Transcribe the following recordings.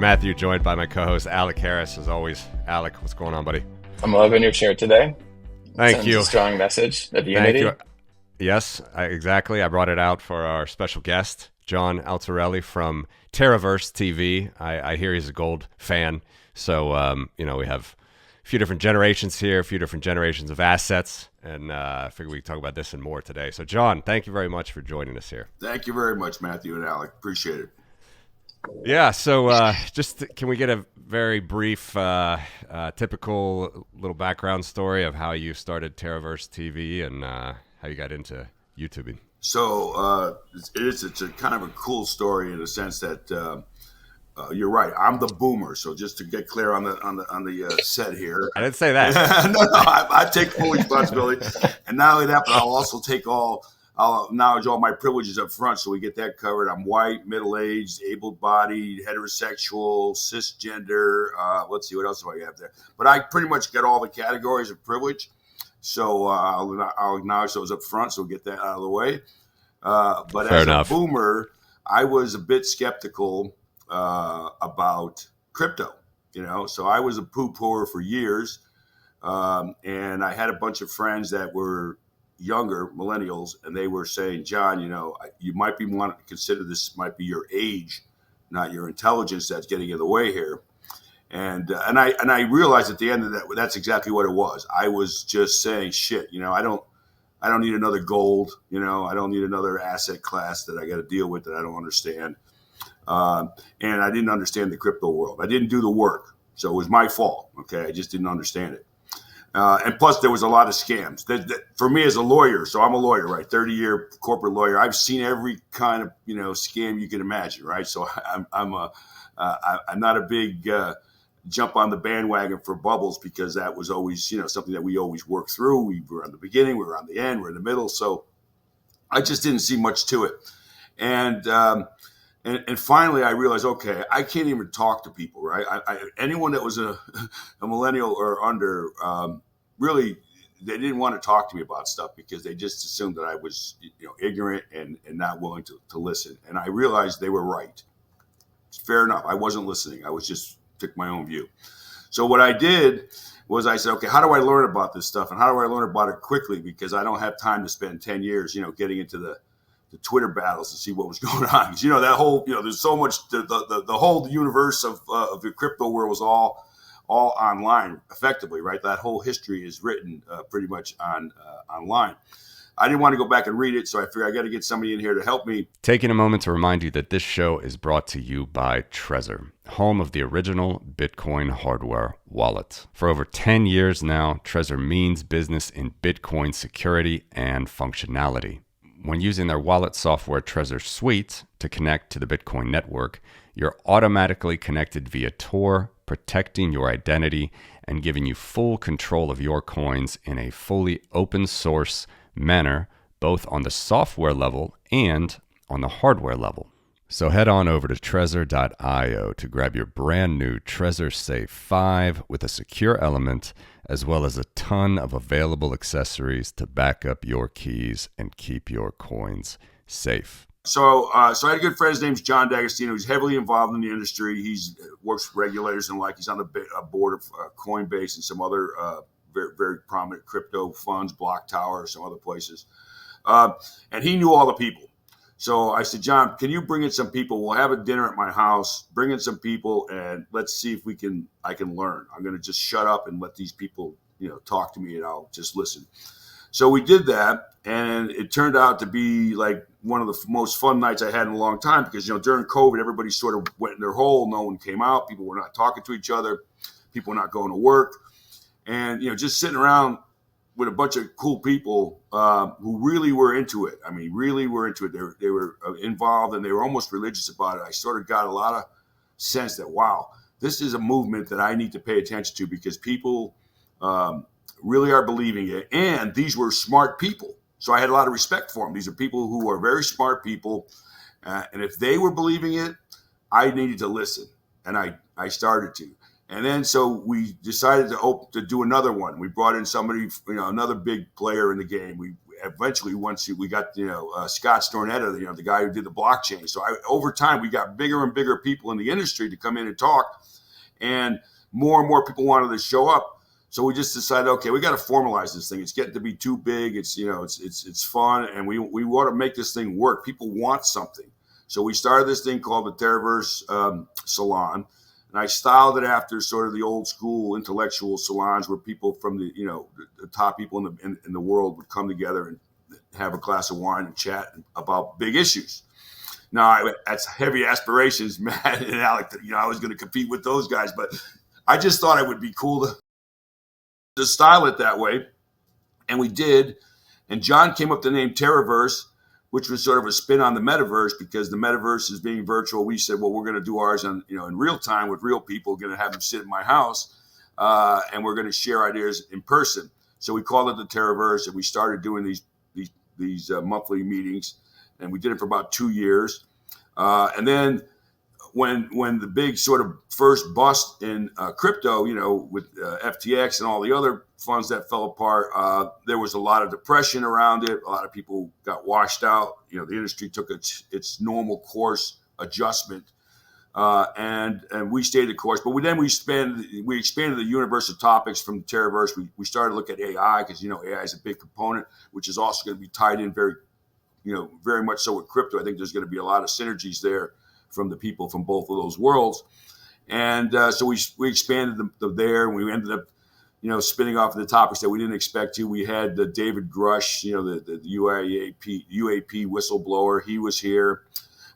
Matthew, joined by my co-host Alec Harris. As always, Alec, what's going on, buddy? I'm loving your shirt today. Thank you. A strong message of unity. Thank you. Yes, exactly. I brought it out for our special guest, John Altarelli from Terraverse TV. I hear he's a gold fan. So, we have a few different generations here, a few different generations of assets, and I figure we can talk about this and more today. So, John, thank you very much for joining us here. Thank you very much, Matthew and Alec. Appreciate it. Yeah, so can we get a very brief, typical little background story of how you started Terraverse TV and how you got into YouTubing? So it's a kind of a cool story in the sense that you're right. I'm the boomer. So just to get clear on the set here, I didn't say that. no, I take full responsibility, and not only that, but I'll also I'll acknowledge all my privileges up front, so we get that covered. I'm white, middle-aged, able-bodied, heterosexual, cisgender. Let's see, what else do I have there? But I pretty much get all the categories of privilege, so I'll acknowledge those up front, so we get that out of the way. But Fair as enough. A boomer, I was a bit skeptical about crypto, so I was a poo-pooer for years, and I had a bunch of friends that were younger millennials, and they were saying, John, you might be wanting to consider this might be your age, not your intelligence, that's getting in the way here. And I realized at the end of that, that's exactly what it was. I was just saying, shit, I don't need another gold, I don't need another asset class that I got to deal with that I don't understand. And I didn't understand the crypto world. I didn't do the work. So it was my fault. Okay. I just didn't understand it. And plus, there was a lot of scams. That for me as a lawyer, so I'm a lawyer, right? 30-year corporate lawyer. I've seen every kind of scam you can imagine, right? So I'm not a big jump on the bandwagon for bubbles, because that was always something that we always work through. We were on the beginning, we were on the end, we're in the middle. So I just didn't see much to it, and finally, I realized, okay, I can't even talk to people, right? Anyone that was a millennial or under, really, they didn't want to talk to me about stuff because they just assumed that I was, ignorant and not willing to listen. And I realized they were right. It's fair enough. I wasn't listening. I was just took my own view. So what I did was I said, okay, how do I learn about this stuff? And how do I learn about it quickly? Because I don't have time to spend 10 years, getting into the Twitter battles to see what was going on. Because, that whole, there's so much, the whole universe of the crypto world was all online effectively, right? That whole history is written pretty much online. I didn't want to go back and read it, so I figured I got to get somebody in here to help me. Taking a moment to remind you that this show is brought to you by Trezor, home of the original Bitcoin hardware wallet. For over 10 years now, Trezor means business in Bitcoin security and functionality. When using their wallet software Trezor Suite to connect to the Bitcoin network, you're automatically connected via Tor, protecting your identity and giving you full control of your coins in a fully open source manner, both on the software level and on the hardware level. So head on over to Trezor.io to grab your brand new Trezor Safe 5 with a secure element, as well as a ton of available accessories to back up your keys and keep your coins safe. So I had a good friend. His name's John D'Agostino. He's heavily involved in the industry. He's works with regulators and he's on the board of Coinbase and some other very, very prominent crypto funds, Block Tower, some other places. And he knew all the people. So I said, John, can you bring in some people? We'll have a dinner at my house. Bring in some people, and let's see if I can learn. I'm going to just shut up and let these people, talk to me, and I'll just listen. So we did that, and it turned out to be like one of the most fun nights I had in a long time because, during COVID, everybody sort of went in their hole. No one came out. People were not talking to each other. People were not going to work. And, just sitting around with a bunch of cool people who really were into it. I mean, really were into it. They were involved, and they were almost religious about it. I sort of got a lot of sense that, wow, this is a movement that I need to pay attention to because people really are believing it. And these were smart people. So I had a lot of respect for them. These are people who are very smart people. And if they were believing it, I needed to listen. And I started to. And then so we decided to do another one. We brought in somebody, another big player in the game. We eventually, once we got, Scott Stornetta, the guy who did the blockchain. So over time, we got bigger and bigger people in the industry to come in and talk, and more people wanted to show up. So we just decided, okay, we got to formalize this thing. It's getting to be too big. It's, it's fun, and we want to make this thing work. People want something. So we started this thing called the Terraverse Salon, and I styled it after sort of the old school intellectual salons where people from the top people in the world would come together and have a glass of wine and chat about big issues. Now, that's heavy aspirations, Matt and Alec. I was going to compete with those guys, but I just thought it would be cool to style it that way, and we did. And John came up with the name Terraverse, which was sort of a spin on the metaverse, because the metaverse is being virtual. We said, well, we're going to do ours in real time with real people. Going to have them sit in my house, and we're going to share ideas in person. So we called it the Terraverse, and we started doing these monthly meetings, and we did it for about 2 years, and then when the big sort of first bust in crypto, with FTX and all the other funds that fell apart, there was a lot of depression around it. A lot of people got washed out. The industry took its normal course adjustment, and we stayed the course. But we expanded the universe of topics from Terraverse. We started to look at AI, because AI is a big component, which is also going to be tied in very much so with crypto. I think there's going to be a lot of synergies there from the people from both of those worlds. And so we expanded there, and we ended up, spinning off the topics that we didn't expect to. We had the David Grush, the UAP whistleblower. He was here.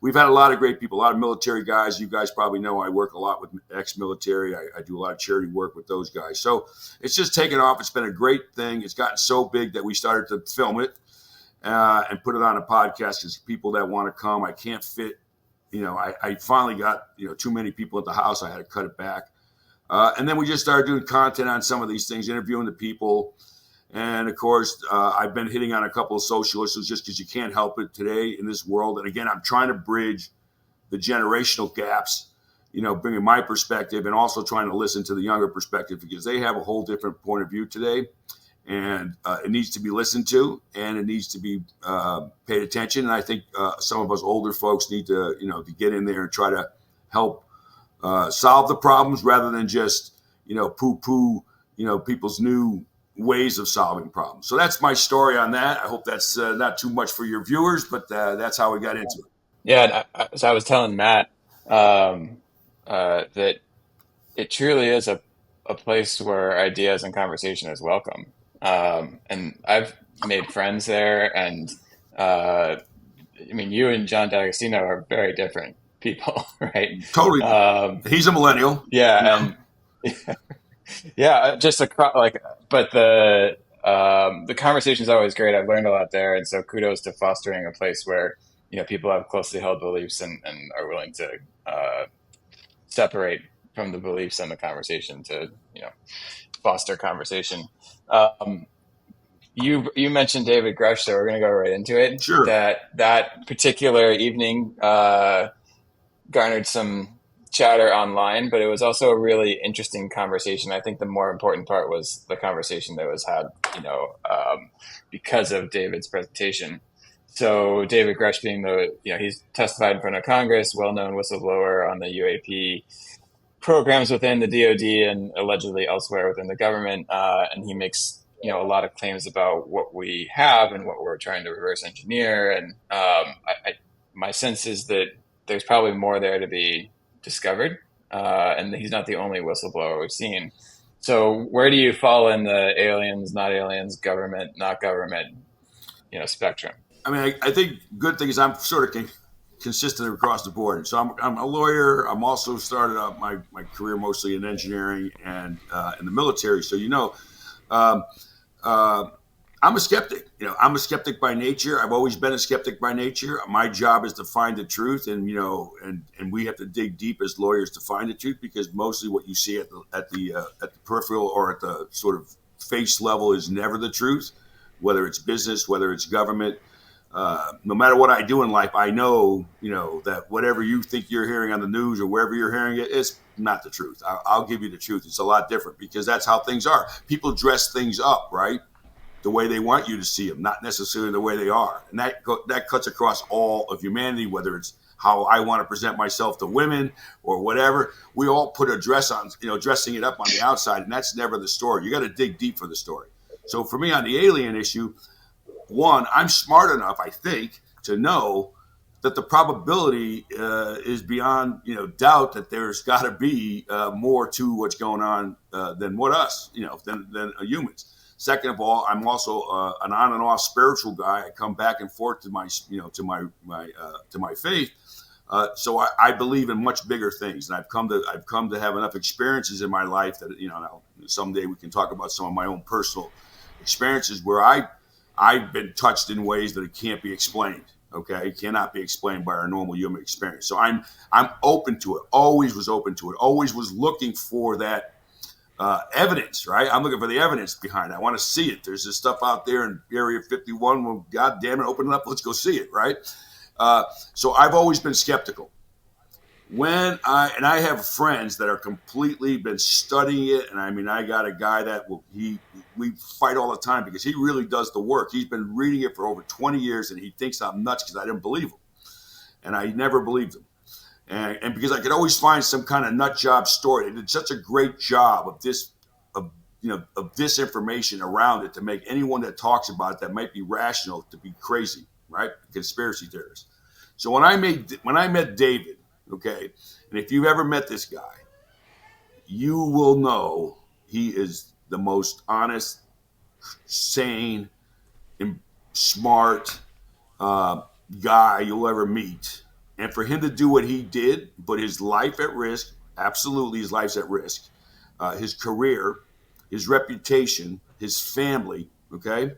We've had a lot of great people, a lot of military guys. You guys probably know I work a lot with ex-military. I do a lot of charity work with those guys. So it's just taken off. It's been a great thing. It's gotten so big that we started to film it and put it on a podcast, because people that want to come, I can't fit. I finally got, too many people at the house. I had to cut it back. And then we just started doing content on some of these things, interviewing the people. And of course, I've been hitting on a couple of social issues just because you can't help it today in this world. And again, I'm trying to bridge the generational gaps, bringing my perspective and also trying to listen to the younger perspective, because they have a whole different point of view today. And it needs to be listened to, and it needs to be paid attention. And I think some of us older folks need to, to get in there and try to help solve the problems, rather than just, poo-poo, people's new ways of solving problems. So that's my story on that. I hope that's not too much for your viewers, but that's how we got into it. Yeah, so I was telling Matt that it truly is a place where ideas and conversation is welcome. And I've made friends there, and you and John D'Agostino are very different people, right? Totally. He's a millennial. Yeah, and yeah, just but the conversation is always great. I've learned a lot there, and so kudos to fostering a place where people have closely held beliefs and are willing to separate from the beliefs and the conversation to foster conversation. You mentioned David Grush, so we're going to go right into it. Sure. That particular evening garnered some chatter online, but it was also a really interesting conversation. I think the more important part was the conversation that was had, because of David's presentation. So David Grush being he's testified in front of Congress, well-known whistleblower on the UAP programs within the DoD and allegedly elsewhere within the government, and he makes a lot of claims about what we have and what we're trying to reverse engineer. And my sense is that there's probably more there to be discovered, and he's not the only whistleblower we've seen. So where do you fall in the aliens, not aliens, government, not government, spectrum? I think good thing is I'm sort of consistent across the board. So I'm a lawyer. I'm also started out my career mostly in engineering and in the military. So I'm a skeptic. I'm a skeptic by nature. I've always been a skeptic by nature. My job is to find the truth, and and we have to dig deep as lawyers to find the truth, because mostly what you see at the peripheral or at the sort of face level is never the truth. Whether it's business, whether it's government, no matter what I do in life, I know that whatever you think you're hearing on the news or wherever you're hearing it, it's not the truth. I'll give you the truth. It's a lot different, because that's how things are. People dress things up, right? the way they want you to see them, not necessarily the way they are. And that cuts across all of humanity, whether it's how I want to present myself to women or whatever. We all put a dress on, dressing it up on the outside, and that's never the story. You got to dig deep for the story. So for me on the alien issue, one, I'm smart enough, I think, to know that the probability is beyond doubt that there's got to be more to what's going on than what us, than humans. Second of all, I'm also an on and off spiritual guy. I come back and forth to my faith. So I believe in much bigger things, and I've come to have enough experiences in my life that someday we can talk about some of my own personal experiences where I've been touched in ways that it can't be explained. Okay, it cannot be explained by our normal human experience. So I'm open to it. Always was open to it. Always was looking for that evidence. Right, I'm looking for the evidence behind it. I want to see it. There's this stuff out there in Area 51. Well, God damn it, open it up. Let's go see it. Right. So I've always been skeptical. I have friends that are completely been studying it, and I got a guy that we fight all the time because he really does the work. He's been reading it for over 20 years, and he thinks I'm nuts because I didn't believe him, and I never believed him, and because I could always find some kind of nut job story. They did such a great job of this information around it to make anyone that talks about it that might be rational to be crazy, right? Conspiracy theorists. So when I met David. Okay, and if you've ever met this guy, you will know he is the most honest, sane, and smart guy you'll ever meet. And for him to do what he did, put his life at risk, absolutely his life's at risk, his career, his reputation, his family, okay?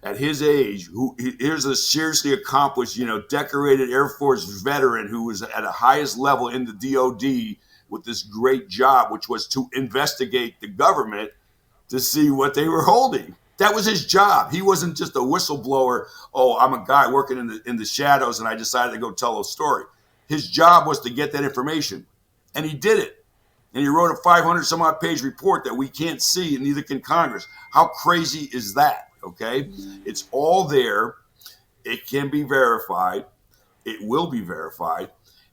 At his age, here's a seriously accomplished, decorated Air Force veteran who was at the highest level in the DOD with this great job, which was to investigate the government to see what they were holding. That was his job. He wasn't just a whistleblower. Oh, I'm a guy working in the shadows, and I decided to go tell a story. His job was to get that information, and he did it. And he wrote a 500 some odd page report that we can't see, and neither can Congress. How crazy is that? Okay, it's all there. It can be verified. It will be verified.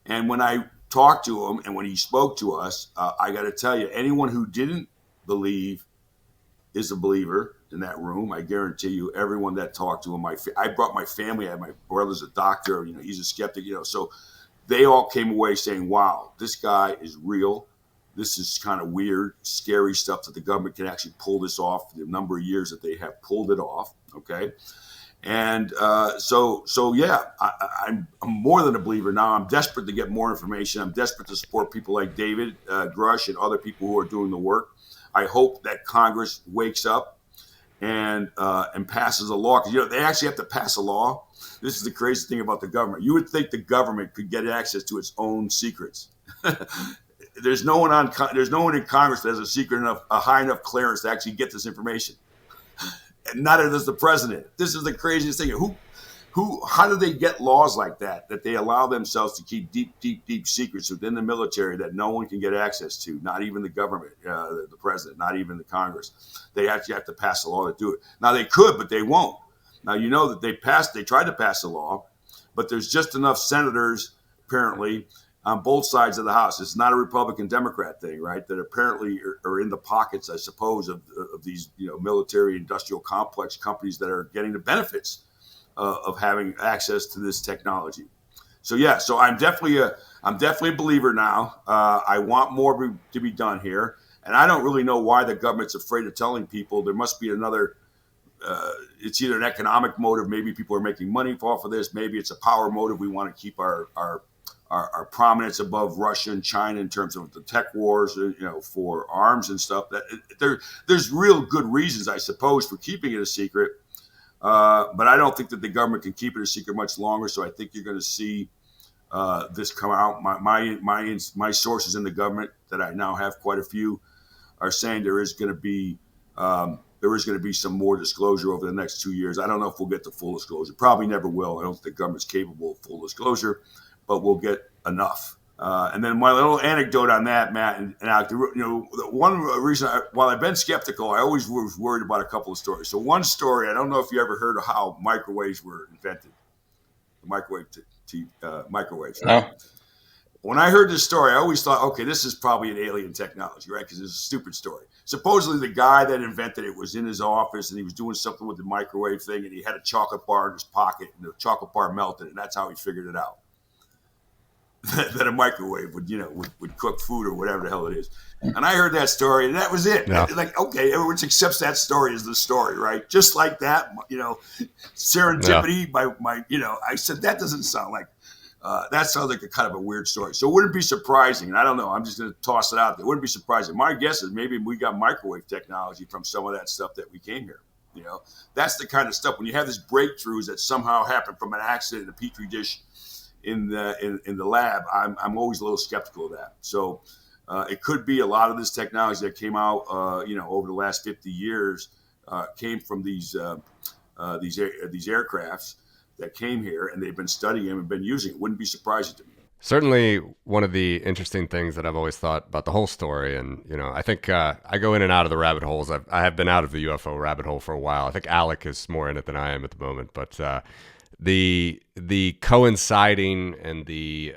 And when I talked to him and when he spoke to us, I got to tell you, anyone who didn't believe is a believer in that room. I guarantee you, everyone that talked to him, I brought my family. I had my brother's a doctor. He's a skeptic. So they all came away saying, "Wow, this guy is real. This is kind of weird, scary stuff that the government can actually pull this off. The number of years that they have pulled it off." Okay. And yeah, I'm more than a believer now. I'm desperate to get more information. I'm desperate to support people like David Grush and other people who are doing the work. I hope that Congress wakes up and passes a law. Because, they actually have to pass a law. This is the crazy thing about the government. You would think the government could get access to its own secrets. There's no one in Congress that has a high enough clearance to actually get this information, and neither does the president. This is the craziest thing. How do they get laws like that they allow themselves to keep deep secrets within the military that no one can get access to? Not even the government, the president, not even the Congress. They actually have to pass a law to do it. Now they could, but they won't. Now that they tried to pass a law, but there's just enough senators apparently on both sides of the House. It's not a Republican-Democrat thing, right? That apparently are in the pockets, I suppose, of these military industrial complex companies that are getting the benefits of having access to this technology. So yeah, so I'm definitely a believer now. I want more to be done here, and I don't really know why the government's afraid of telling people. There must be another. It's either an economic motive. Maybe people are making money off of this. Maybe it's a power motive. We want to keep our prominence above Russia and China in terms of the tech wars, for arms and stuff. There's real good reasons, I suppose, for keeping it a secret. But I don't think that the government can keep it a secret much longer. So I think you're going to see this come out. My sources in the government that I now have quite a few are saying there is going to be some more disclosure over the next 2 years. I don't know if we'll get to full disclosure. Probably never will. I don't think the government's capable of full disclosure, but we'll get enough. And then my little anecdote on that, Matt, and Alec, one reason while I've been skeptical, I always was worried about a couple of stories. So one story, I don't know if you ever heard of how microwaves were invented, microwaves, right? No. When I heard this story, I always thought, okay, this is probably an alien technology, right? Because it's a stupid story. Supposedly, the guy that invented it was in his office and he was doing something with the microwave thing, and he had a chocolate bar in his pocket, and the chocolate bar melted, and that's how he figured it out. That a microwave would cook food or whatever the hell it is. And I heard that story, and that was it. Yeah. Like, okay, everyone accepts that story as the story, right? Just like that, serendipity. Yeah. I said that doesn't sound like. That sounds like a kind of a weird story. So it wouldn't be surprising. And I don't know. I'm just going to toss it out there. It wouldn't be surprising. My guess is maybe we got microwave technology from some of that stuff that we came here. That's the kind of stuff when you have these breakthroughs that somehow happen from an accident in a petri dish in the lab. I'm always a little skeptical of that. So it could be a lot of this technology that came out, over the last 50 years, came from these aircrafts that came here, and they've been studying them and been using it. Wouldn't be surprising to me. Certainly one of the interesting things that I've always thought about the whole story, and I think I go in and out of the rabbit holes. I have been out of the UFO rabbit hole for a while. I think Alec is more in it than I am at the moment, but the coinciding and the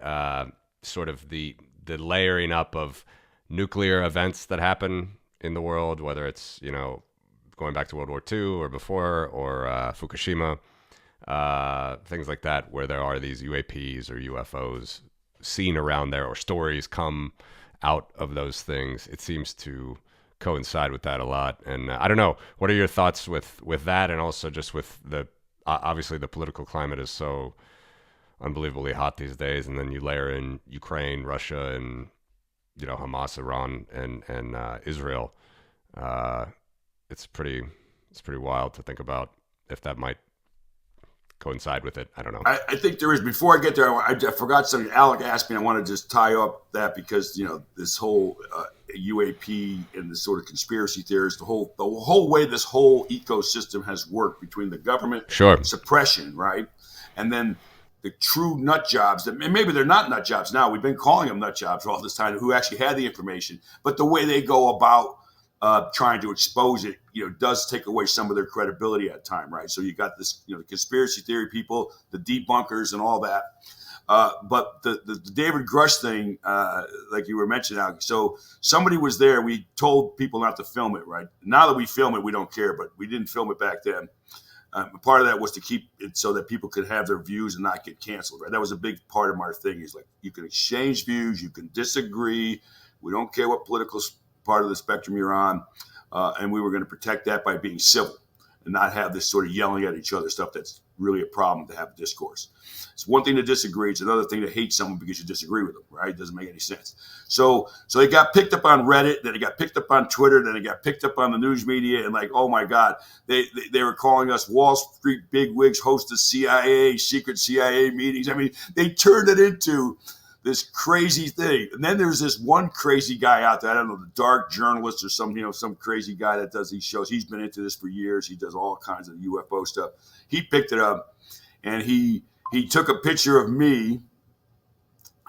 sort of the layering up of nuclear events that happen in the world, whether it's going back to World War II or before, or Fukushima. Things like that, where there are these UAPs or UFOs seen around there, or stories come out of those things. It seems to coincide with that a lot. And I don't know, what are your thoughts with that, and also just with obviously the political climate is so unbelievably hot these days, and then you layer in Ukraine, Russia, and Hamas, Iran, and Israel. It's pretty wild to think about if that might coincide with it. I don't know. I think there is. Before I get there, I forgot something. Alec asked me. I want to just tie up that because this whole UAP and the sort of conspiracy theories, the whole way this whole ecosystem has worked between the government suppression, right, and then the true nut jobs that, and maybe they're not nut jobs now. We've been calling them nut jobs all this time, who actually had the information, but the way they go about trying to expose it, does take away some of their credibility at time, right? So you got this, the conspiracy theory people, the debunkers, and all that. But the David Grush thing, like you were mentioning, Alec, so somebody was there. We told people not to film it, right? Now that we film it, we don't care, but we didn't film it back then. Part of that was to keep it so that people could have their views and not get canceled, right? That was a big part of our thing. Is like, you can exchange views, you can disagree. We don't care what political part of the spectrum you're on, and we were going to protect that by being civil and not have this sort of yelling at each other stuff that's really a problem to have discourse. It's one thing to disagree. It's another thing to hate someone because you disagree with them, right? It doesn't make any sense. So it got picked up on Reddit, then it got picked up on Twitter, then it got picked up on the news media, and like, oh my God, they were calling us Wall Street bigwigs, host of secret CIA meetings. I mean, they turned it into this crazy thing. And then there's this one crazy guy out there, I don't know, the dark journalist or some crazy guy that does these shows. He's been into this for years. He does all kinds of UFO stuff. He picked it up and he took a picture of me.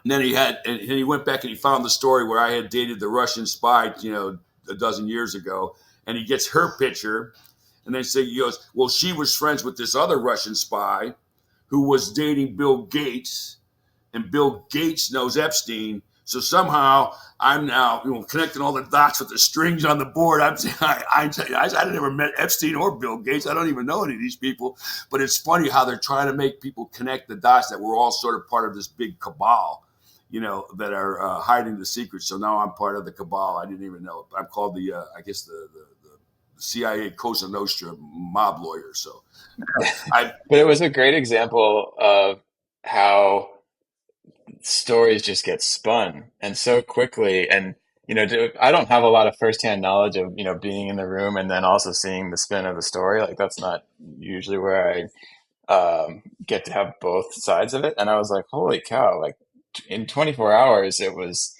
And then he went back and he found the story where I had dated the Russian spy, a dozen years ago. And he gets her picture. And then he goes, well, she was friends with this other Russian spy who was dating Bill Gates. And Bill Gates knows Epstein. So somehow I'm now connecting all the dots with the strings on the board. I never met Epstein or Bill Gates. I don't even know any of these people. But it's funny how they're trying to make people connect the dots that we're all sort of part of this big cabal, that are hiding the secrets. So now I'm part of the cabal. I didn't even know. I'm called the CIA Cosa Nostra mob lawyer. So, but it was a great example of how stories just get spun and so quickly. And, I don't have a lot of firsthand knowledge of, being in the room and then also seeing the spin of the story. Like, that's not usually where I get to have both sides of it. And I was like, holy cow, like in 24 hours, it was,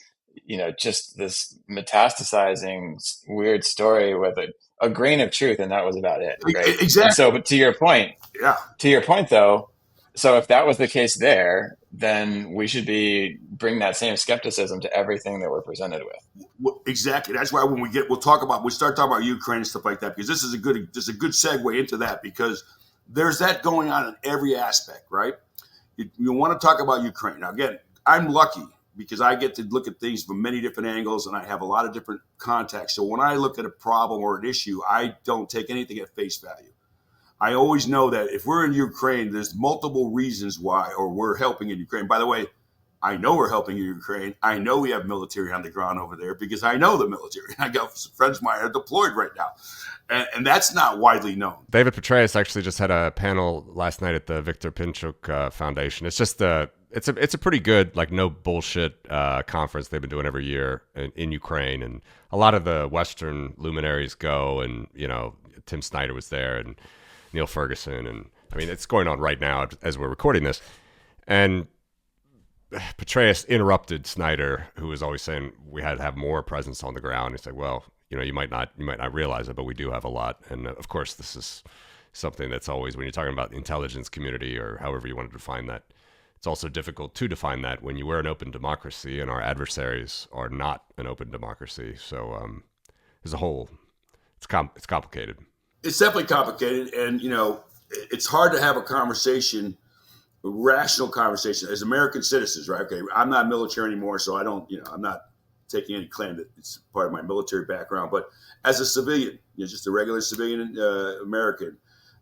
just this metastasizing weird story with a grain of truth. And that was about it. Right? Exactly. And so, but to your point though, So if that was the case there, then we should be bring that same skepticism to everything that we're presented with. Well, exactly. That's why when we start talking about Ukraine and stuff like that, because this is a good segue into that, because there's that going on in every aspect, right? You want to talk about Ukraine. Now, again, I'm lucky because I get to look at things from many different angles and I have a lot of different contexts. So when I look at a problem or an issue, I don't take anything at face value. I always know that if we're in Ukraine, there's multiple reasons why, or we're helping in Ukraine. By the way, I know we're helping in Ukraine. I know we have military on the ground over there because I know the military. I got some friends of mine are deployed right now. And that's not widely known. David Petraeus actually just had a panel last night at the Viktor Pinchuk Foundation. It's just it's a pretty good, like, no bullshit conference they've been doing every year in Ukraine. And a lot of the Western luminaries go, and, you know, Tim Snyder was there and Neil Ferguson. And I mean, it's going on right now as we're recording this. And Petraeus interrupted Snyder, who was always saying we had to have more presence on the ground. He's like, well, you know, you might not realize it, but we do have a lot. And of course, this is something that's always, when you're talking about the intelligence community or however you want to define that, it's also difficult to define that when you were an open democracy and our adversaries are not an open democracy. So as a whole, it's complicated. It's definitely complicated. And, you know, it's hard to have a conversation, a rational conversation as American citizens, right? Okay, I'm not military anymore, so I don't, you know, I'm not taking any claim that it's part of my military background. But as a civilian, you know, just a regular civilian American,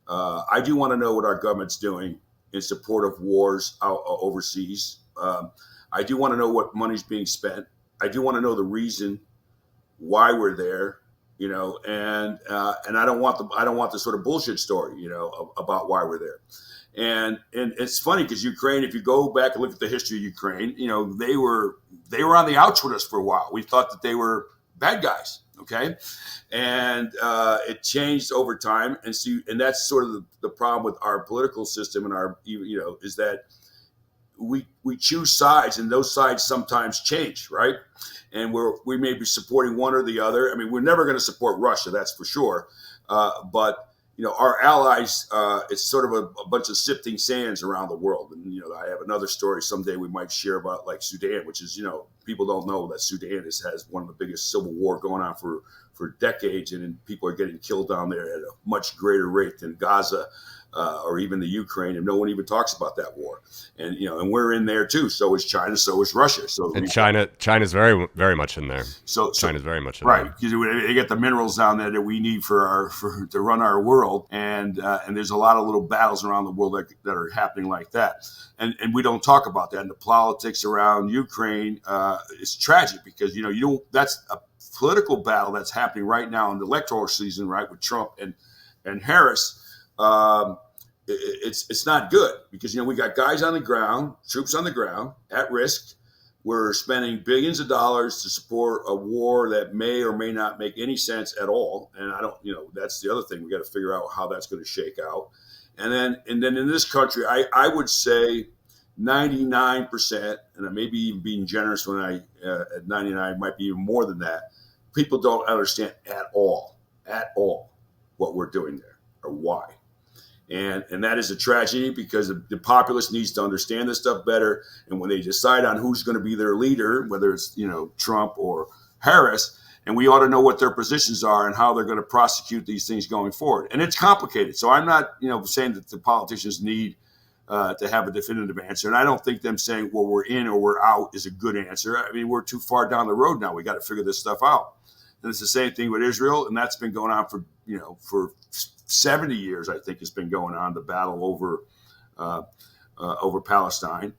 I do want to know what our government's doing in support of wars overseas. I do want to know what money's being spent. I do want to know the reason why we're there, you know, and I don't want the sort of bullshit story, you know, about why we're there. And it's funny because Ukraine, if you go back and look at the history of Ukraine, you know, they were on the outs with us for a while. We thought that they were bad guys, okay? And it changed over time. And that's sort of the problem with our political system and our, you know, is that we choose sides, and those sides sometimes change, right? And we may be supporting one or the other. I mean, we're never going to support Russia, that's for sure. But you know, our allies, it's sort of a bunch of sifting sands around the world. And, you know, I have another story someday we might share about, like, Sudan, which is, you know, people don't know that Sudan has one of the biggest civil war going on for decades. And people are getting killed down there at a much greater rate than Gaza or even the Ukraine. And no one even talks about that war. And, you know, and we're in there too. So is China. So is Russia. So China's very, very much in there. So China's very much in there. Right. Because they get the minerals down there that we need to run our world. And there's a lot of little battles around the world that are happening like that. And we don't talk about that. And the politics around Ukraine is tragic because, you know, that's a political battle that's happening right now in the electoral season, right, with Trump and Harris. It's not good because, you know, we got guys on the ground, troops on the ground at risk. We're spending billions of dollars to support a war that may or may not make any sense at all. And that's the other thing. We got to figure out how that's going to shake out. And then in this country, I would say 99%, and I may be even being generous when at 99, might be even more than that. People don't understand at all what we're doing there or why. And that is a tragedy because the populace needs to understand this stuff better. And when they decide on who's going to be their leader, whether it's, you know, Trump or Harris, and we ought to know what their positions are and how they're going to prosecute these things going forward. And it's complicated. So I'm not, you know, saying that the politicians need to have a definitive answer. And I don't think them saying, well, we're in or we're out is a good answer. I mean, we're too far down the road now. We got to figure this stuff out. And it's the same thing with Israel. And that's been going on for 70 years, I think, has been going on, the battle over Palestine.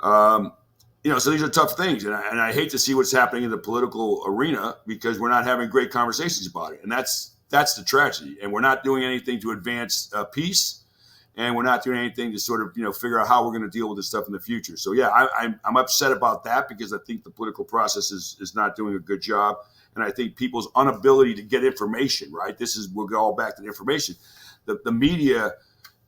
You know, so these are tough things. And I hate to see what's happening in the political arena because we're not having great conversations about it. And that's the tragedy. And we're not doing anything to advance peace. And we're not doing anything to sort of, you know, figure out how we're going to deal with this stuff in the future. So, yeah, I'm upset about that because I think the political process is not doing a good job. And I think people's inability to get information, right? We'll go all back to the information. The media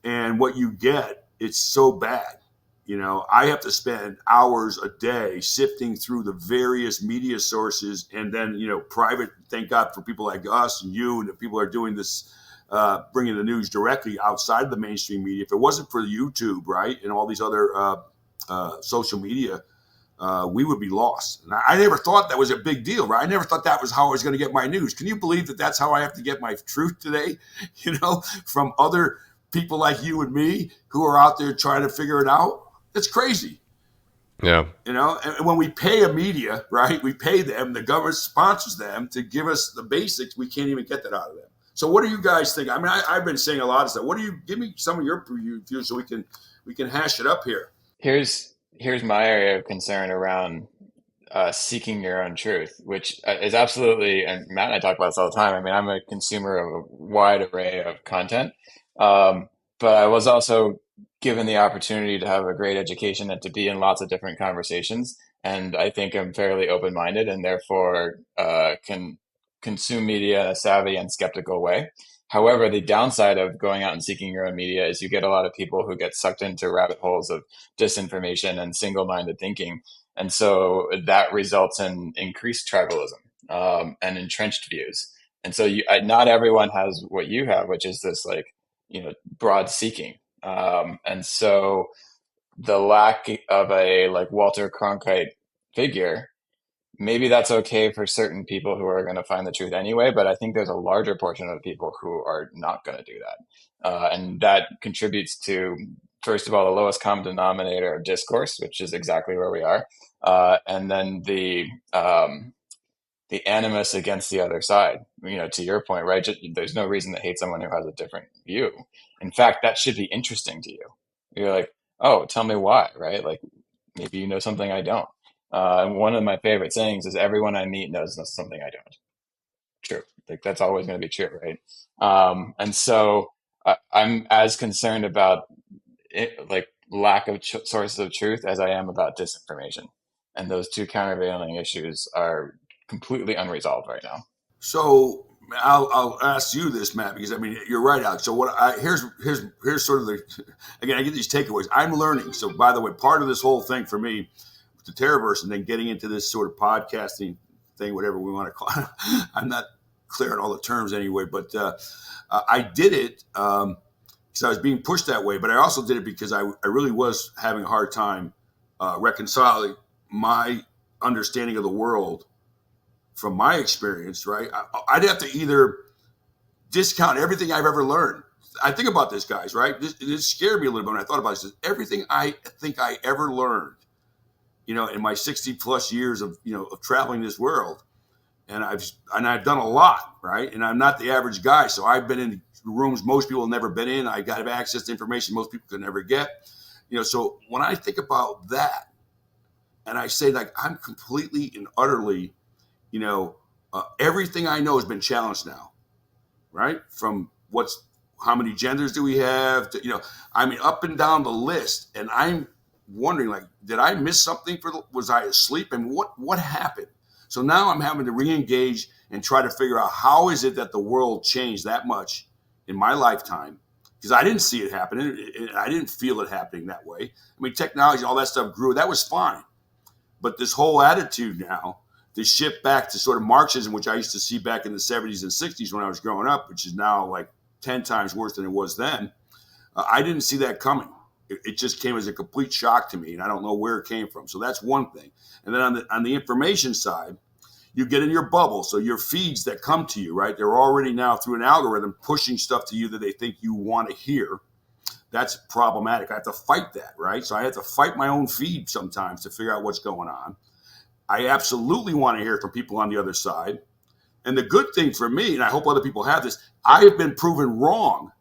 and what you get, it's so bad. You know, I have to spend hours a day sifting through the various media sources and then, you know, private, thank God for people like us and you and the people are doing this bringing the news directly outside of the mainstream media. If it wasn't for YouTube, right, and all these other social media, we would be lost. And I never thought that was a big deal, right? I never thought that was how I was going to get my news. Can you believe that that's how I have to get my truth today? From other people like you and me who are out there trying to figure it out. That's crazy. Yeah. And when we pay a media, right, we pay them, the government sponsors them to give us the basics. We can't even get that out of them. So what do you guys think? I mean, I've been saying a lot of stuff. Give me some of your views so we can hash it up here. Here's my area of concern around seeking your own truth, which is absolutely, and Matt and I talk about this all the time. I mean, I'm a consumer of a wide array of content, but I was also given the opportunity to have a great education and to be in lots of different conversations. And I think I'm fairly open-minded and therefore can consume media in a savvy and skeptical way. However, the downside of going out and seeking your own media is you get a lot of people who get sucked into rabbit holes of disinformation and single-minded thinking. And so that results in increased tribalism and entrenched views. And so not everyone has what you have, which is this broad seeking. And so the lack of a Walter Cronkite figure, maybe that's okay for certain people who are going to find the truth anyway, but I think there's a larger portion of people who are not going to do that. And that contributes to, first of all, the lowest common denominator of discourse, which is exactly where we are. And then the animus against the other side, to your point, right? There's no reason to hate someone who has a different view. In fact, that should be interesting to you. You're like, oh, tell me why, right? Like maybe you know something I don't. And one of my favorite sayings is everyone I meet knows something I don't. True. Like that's always going to be true, right? And so I'm as concerned about it, lack of sources of truth as I am about disinformation. And those two countervailing issues are completely unresolved right now. So I'll ask you this, Matt, because I mean you're right, Alex. So here's sort of again, I get these takeaways. I'm learning. So by the way, part of this whole thing for me, the Terraverse, and then getting into this sort of podcasting thing, whatever we want to call it. I'm not clear on all the terms anyway, but I did it because I was being pushed that way. But I also did it because I really was having a hard time reconciling my understanding of the world from my experience, right? I'd have to either discount everything I've ever learned. I think about this, guys, right? It scared me a little bit when I thought about this. Everything I think I ever learned, in my 60 plus years of traveling this world, and I've done a lot, right? And I'm not the average guy, so I've been in rooms most people have never been in. I got access to information most people could never get, So when I think about that, and I say I'm completely and utterly, everything I know has been challenged now, right? From how many genders do we have to, up and down the list, and I'm wondering, did I miss something? Was I asleep? And what happened? So now I'm having to re-engage and try to figure out how is it that the world changed that much in my lifetime? Because I didn't see it happening. I didn't feel it happening that way. I mean, technology, all that stuff grew. That was fine. But this whole attitude now, to shift back to sort of Marxism, which I used to see back in the 70s and 60s when I was growing up, which is now 10 times worse than it was then. I didn't see that coming. It just came as a complete shock to me, and I don't know where it came from. So that's one thing. And then on the information side, you get in your bubble. So your feeds that come to you, right, they're already now through an algorithm pushing stuff to you that they think you want to hear. That's problematic. I have to fight that, right? So I have to fight my own feed sometimes to figure out what's going on. I absolutely want to hear from people on the other side. And the good thing for me, and I hope other people have this, I have been proven wrong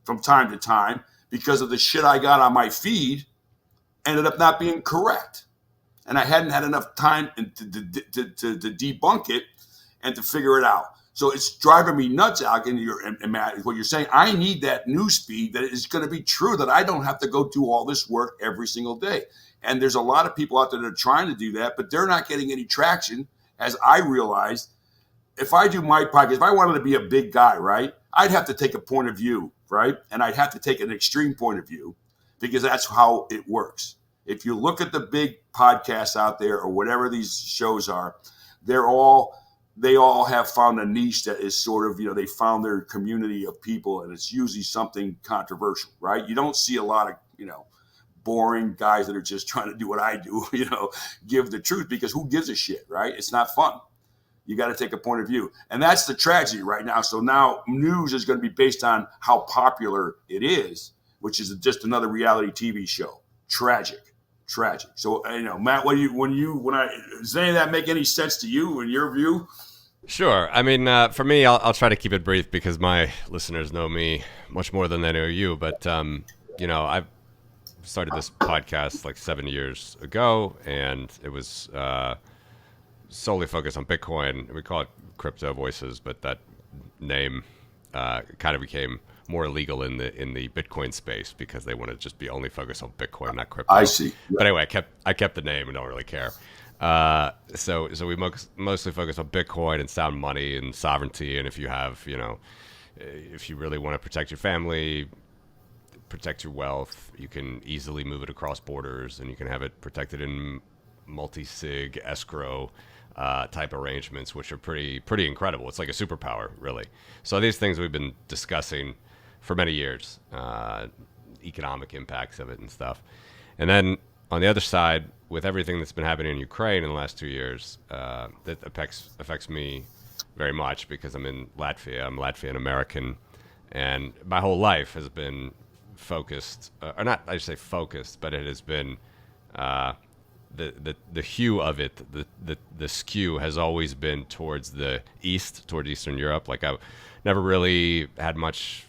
from time to time because of the shit I got on my feed ended up not being correct. And I hadn't had enough time to debunk it and to figure it out. So it's driving me nuts, Alec, and Matt, what you're saying. I need that news feed that is going to be true, that I don't have to go do all this work every single day. And there's a lot of people out there that are trying to do that, but they're not getting any traction, as I realized. If I do my podcast, if I wanted to be a big guy, right, I'd have to take a point of view, right? And I'd have to take an extreme point of view because that's how it works. If you look at the big podcasts out there or whatever these shows are, they're all they all have found a niche that is sort of, they found their community of people, and it's usually something controversial, right? You don't see a lot of, boring guys that are just trying to do what I do, give the truth, because who gives a shit, right? It's not fun. You got to take a point of view. And that's the tragedy right now. So now news is going to be based on how popular it is, which is just another reality TV show. Tragic. So, Matt, does any of that make any sense to you in your view? Sure. I mean, for me, I'll try to keep it brief because my listeners know me much more than they know you. But, I've started this podcast like 7 years ago, and it was solely focused on Bitcoin. We call it Crypto Voices, but that name kind of became more illegal in the Bitcoin space because they want to just be only focused on Bitcoin, not crypto. I see. Yeah. But anyway, I kept the name and don't really care. So we mostly focus on Bitcoin and sound money and sovereignty. And if you have, if you really want to protect your family, protect your wealth, you can easily move it across borders, and you can have it protected in multi-sig escrow type arrangements, which are pretty incredible. It's like a superpower, really. So these things we've been discussing for many years, economic impacts of it and stuff. And then on the other side, with everything that's been happening in Ukraine in the last 2 years, that affects me very much because I'm in Latvia. I'm Latvian American, and my whole life has been focused, or not, I should say focused, but it has been the hue of it, the skew has always been towards the east, towards Eastern Europe. Like I never really had much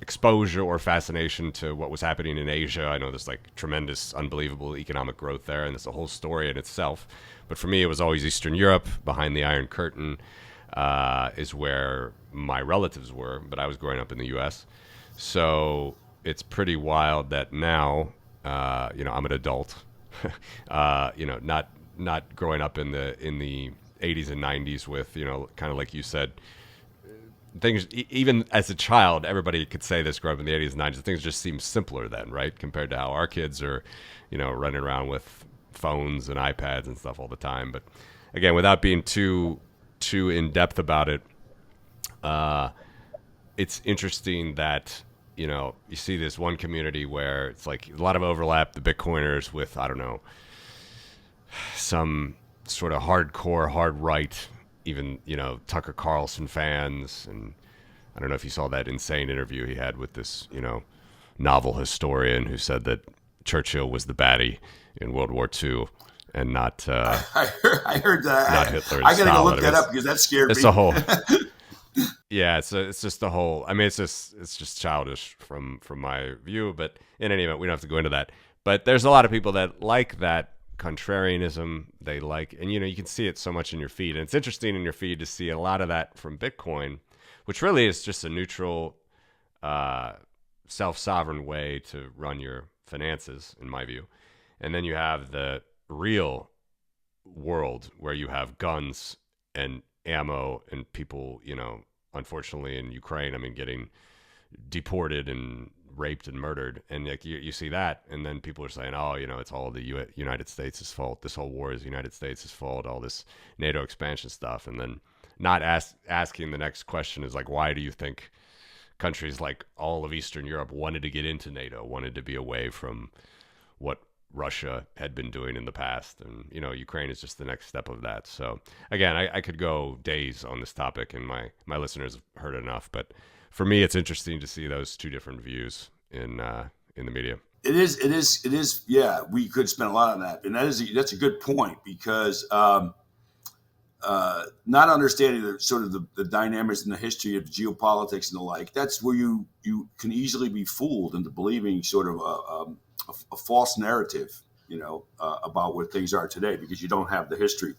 exposure or fascination to what was happening in Asia. I know there's like tremendous, unbelievable economic growth there, and it's a whole story in itself. But for me, it was always Eastern Europe. Behind the Iron Curtain is where my relatives were, but I was growing up in the U.S. So it's pretty wild that now, I'm an adult. Not growing up in the 80s and 90s with, kind of like you said, things, even as a child, everybody could say this growing up in the 80s and 90s, things just seem simpler then, right? Compared to how our kids are, running around with phones and iPads and stuff all the time. But again, without being too in depth about it, it's interesting that, you see this one community where it's like a lot of overlap, the Bitcoiners with, I don't know, some sort of hardcore, hard right, even, Tucker Carlson fans. And I don't know if you saw that insane interview he had with this, novel historian who said that Churchill was the baddie in World War II and not I heard that. Not Hitler and I gotta go Stalin. look that up because that scared me. It's a whole yeah, it's just the whole, I mean, it's just childish from my view, but in any event, we don't have to go into that. But there's a lot of people that like that contrarianism. They like, and you can see it so much in your feed, and it's interesting in your feed to see a lot of that from Bitcoin, which really is just a neutral, self-sovereign way to run your finances, in my view. And then you have the real world where you have guns and ammo and people, unfortunately in Ukraine, getting deported and raped and murdered. And like you see that, and then people are saying, oh, it's all the United States' fault. This whole war is the United States' fault, all this NATO expansion stuff. And then not asking the next question is like, why do you think countries like all of Eastern Europe wanted to get into NATO, wanted to be away from what Russia had been doing in the past? And Ukraine is just the next step of that. So again, I could go days on this topic, and my listeners have heard enough, but for me it's interesting to see those two different views in the media. It is. Yeah, we could spend a lot on that, and that's a good point, because not understanding the dynamics and the history of geopolitics and the like, that's where you can easily be fooled into believing sort of a false narrative, about what things are today, because you don't have the history.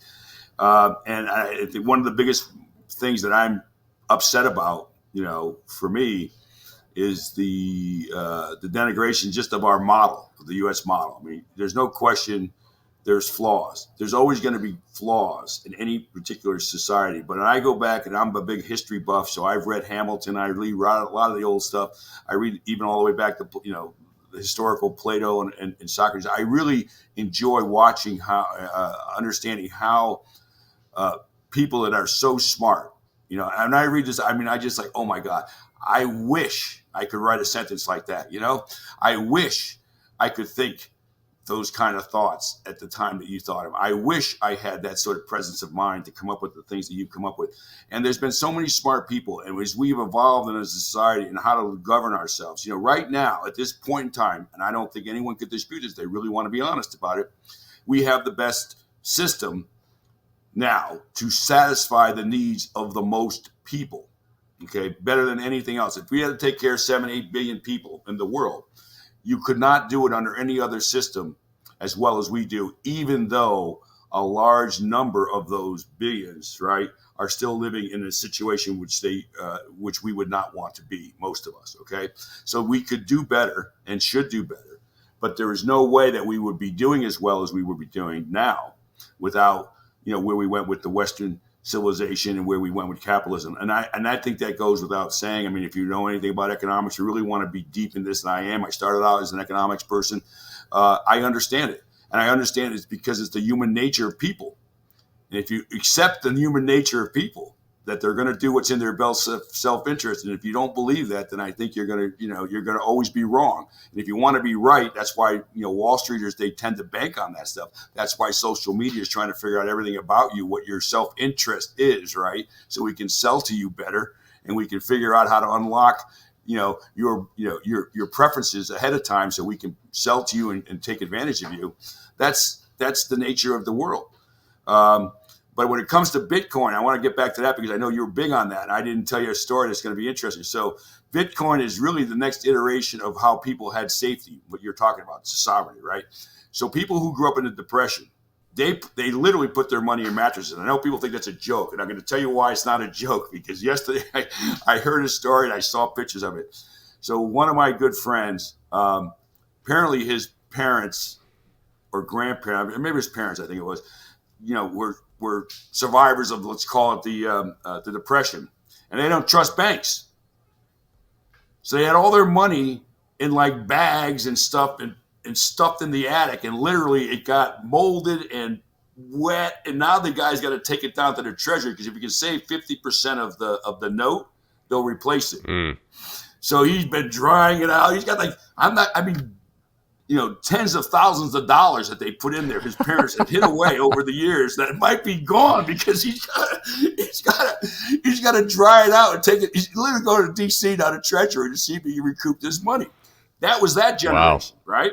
And I think one of the biggest things that I'm upset about, for me, is the denigration just of our model, of the U.S. model. There's no question there's flaws. There's always going to be flaws in any particular society. But I go back, and I'm a big history buff, so I've read Hamilton. I read a lot of the old stuff. I read even all the way back to, the historical Plato and Socrates. I really enjoy watching how, understanding how people that are so smart, you know, and I read this, I mean, I just like, oh my God, I wish I could write a sentence like that, you know? I wish I could think those kind of thoughts at the time that you thought of. I wish I had that sort of presence of mind to come up with the things that you've come up with. And there's been so many smart people, and as we've evolved in a society and how to govern ourselves, you know, right now at this point in time, and I don't think anyone could dispute this, they really want to be honest about it, we have the best system now to satisfy the needs of the most people. Okay, better than anything else. If we had to take care of 7-8 billion people in the world, you could not do it under any other system as well as we do, even though a large number of those billions, right, are still living in a situation which we would not want to be, most of us, okay? So we could do better and should do better, but there is no way that we would be doing as well as we would be doing now without, you know, where we went with the Western civilization and where we went with capitalism. And I think that goes without saying. I mean, if you know anything about economics, you really want to be deep in this, and I am. I started out as an economics person. I understand it. And I understand it's because it's the human nature of people. And if you accept the human nature of people, that they're going to do what's in their best self-interest. And if you don't believe that, then I think you're going to always be wrong. And if you want to be right, that's why, you know, Wall Streeters, they tend to bank on that stuff. That's why social media is trying to figure out everything about you, what your self-interest is, right? So we can sell to you better, and we can figure out how to unlock, your preferences ahead of time, so we can sell to you and take advantage of you. That's the nature of the world. But when it comes to Bitcoin, I want to get back to that because I know you're big on that. I didn't tell you a story that's going to be interesting. So Bitcoin is really the next iteration of how people had safety, what you're talking about, it's sovereignty, right? So people who grew up in the Depression, they literally put their money in mattresses. I know people think that's a joke, and I'm going to tell you why it's not a joke, because yesterday I heard a story and I saw pictures of it. So one of my good friends, apparently his parents or grandparents, maybe his parents, I think it was, were survivors of, let's call it the Depression, and they don't trust banks. So they had all their money in like bags and stuff and stuffed in the attic, and literally it got molded and wet. And now the guy's got to take it down to the treasury, because if you can save 50% of the note, they'll replace it. So he's been drying it out. He's got tens of thousands of dollars that they put in there. His parents have hid away over the years that might be gone, because he's got to dry it out and take it. He's literally going to DC down to Treasury to see if he recouped his money. That was that generation, wow. Right?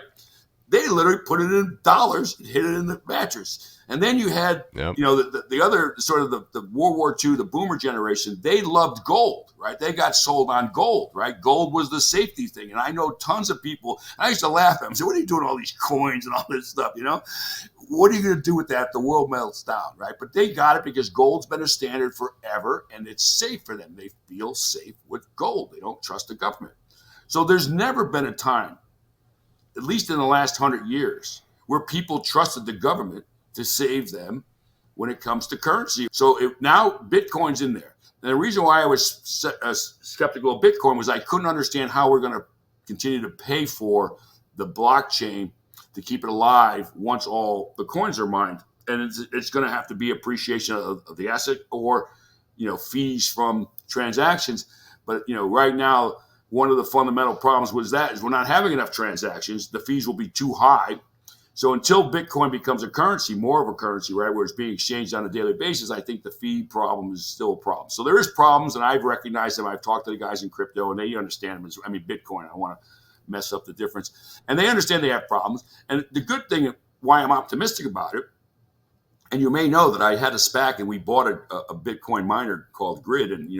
They literally put it in dollars and hid it in the mattress. And then you had, the other sort of the World War II, the boomer generation, they loved gold, right? They got sold on gold, right? Gold was the safety thing. And I know tons of people, I used to laugh at them and say, what are you doing all these coins and all this stuff, What are you going to do with that if the world melts down, right? But they got it because gold's been a standard forever, and it's safe for them. They feel safe with gold. They don't trust the government. So there's never been a time, at least in the last 100 years, where people trusted the government to save them when it comes to currency. So now Bitcoin's in there. And the reason why I was skeptical of Bitcoin was I couldn't understand how we're going to continue to pay for the blockchain to keep it alive once all the coins are mined. And it's going to have to be appreciation of the asset, or, fees from transactions. But, right now, one of the fundamental problems is we're not having enough transactions. The fees will be too high. So until Bitcoin becomes a currency, more of a currency, right, where it's being exchanged on a daily basis, I think the fee problem is still a problem. So there is problems, and I've recognized them. I've talked to the guys in crypto, and they understand them. Bitcoin, I want to mess up the difference. And they understand they have problems. And the good thing, why I'm optimistic about it, and you may know that I had a SPAC, and we bought a Bitcoin miner called Grid. And,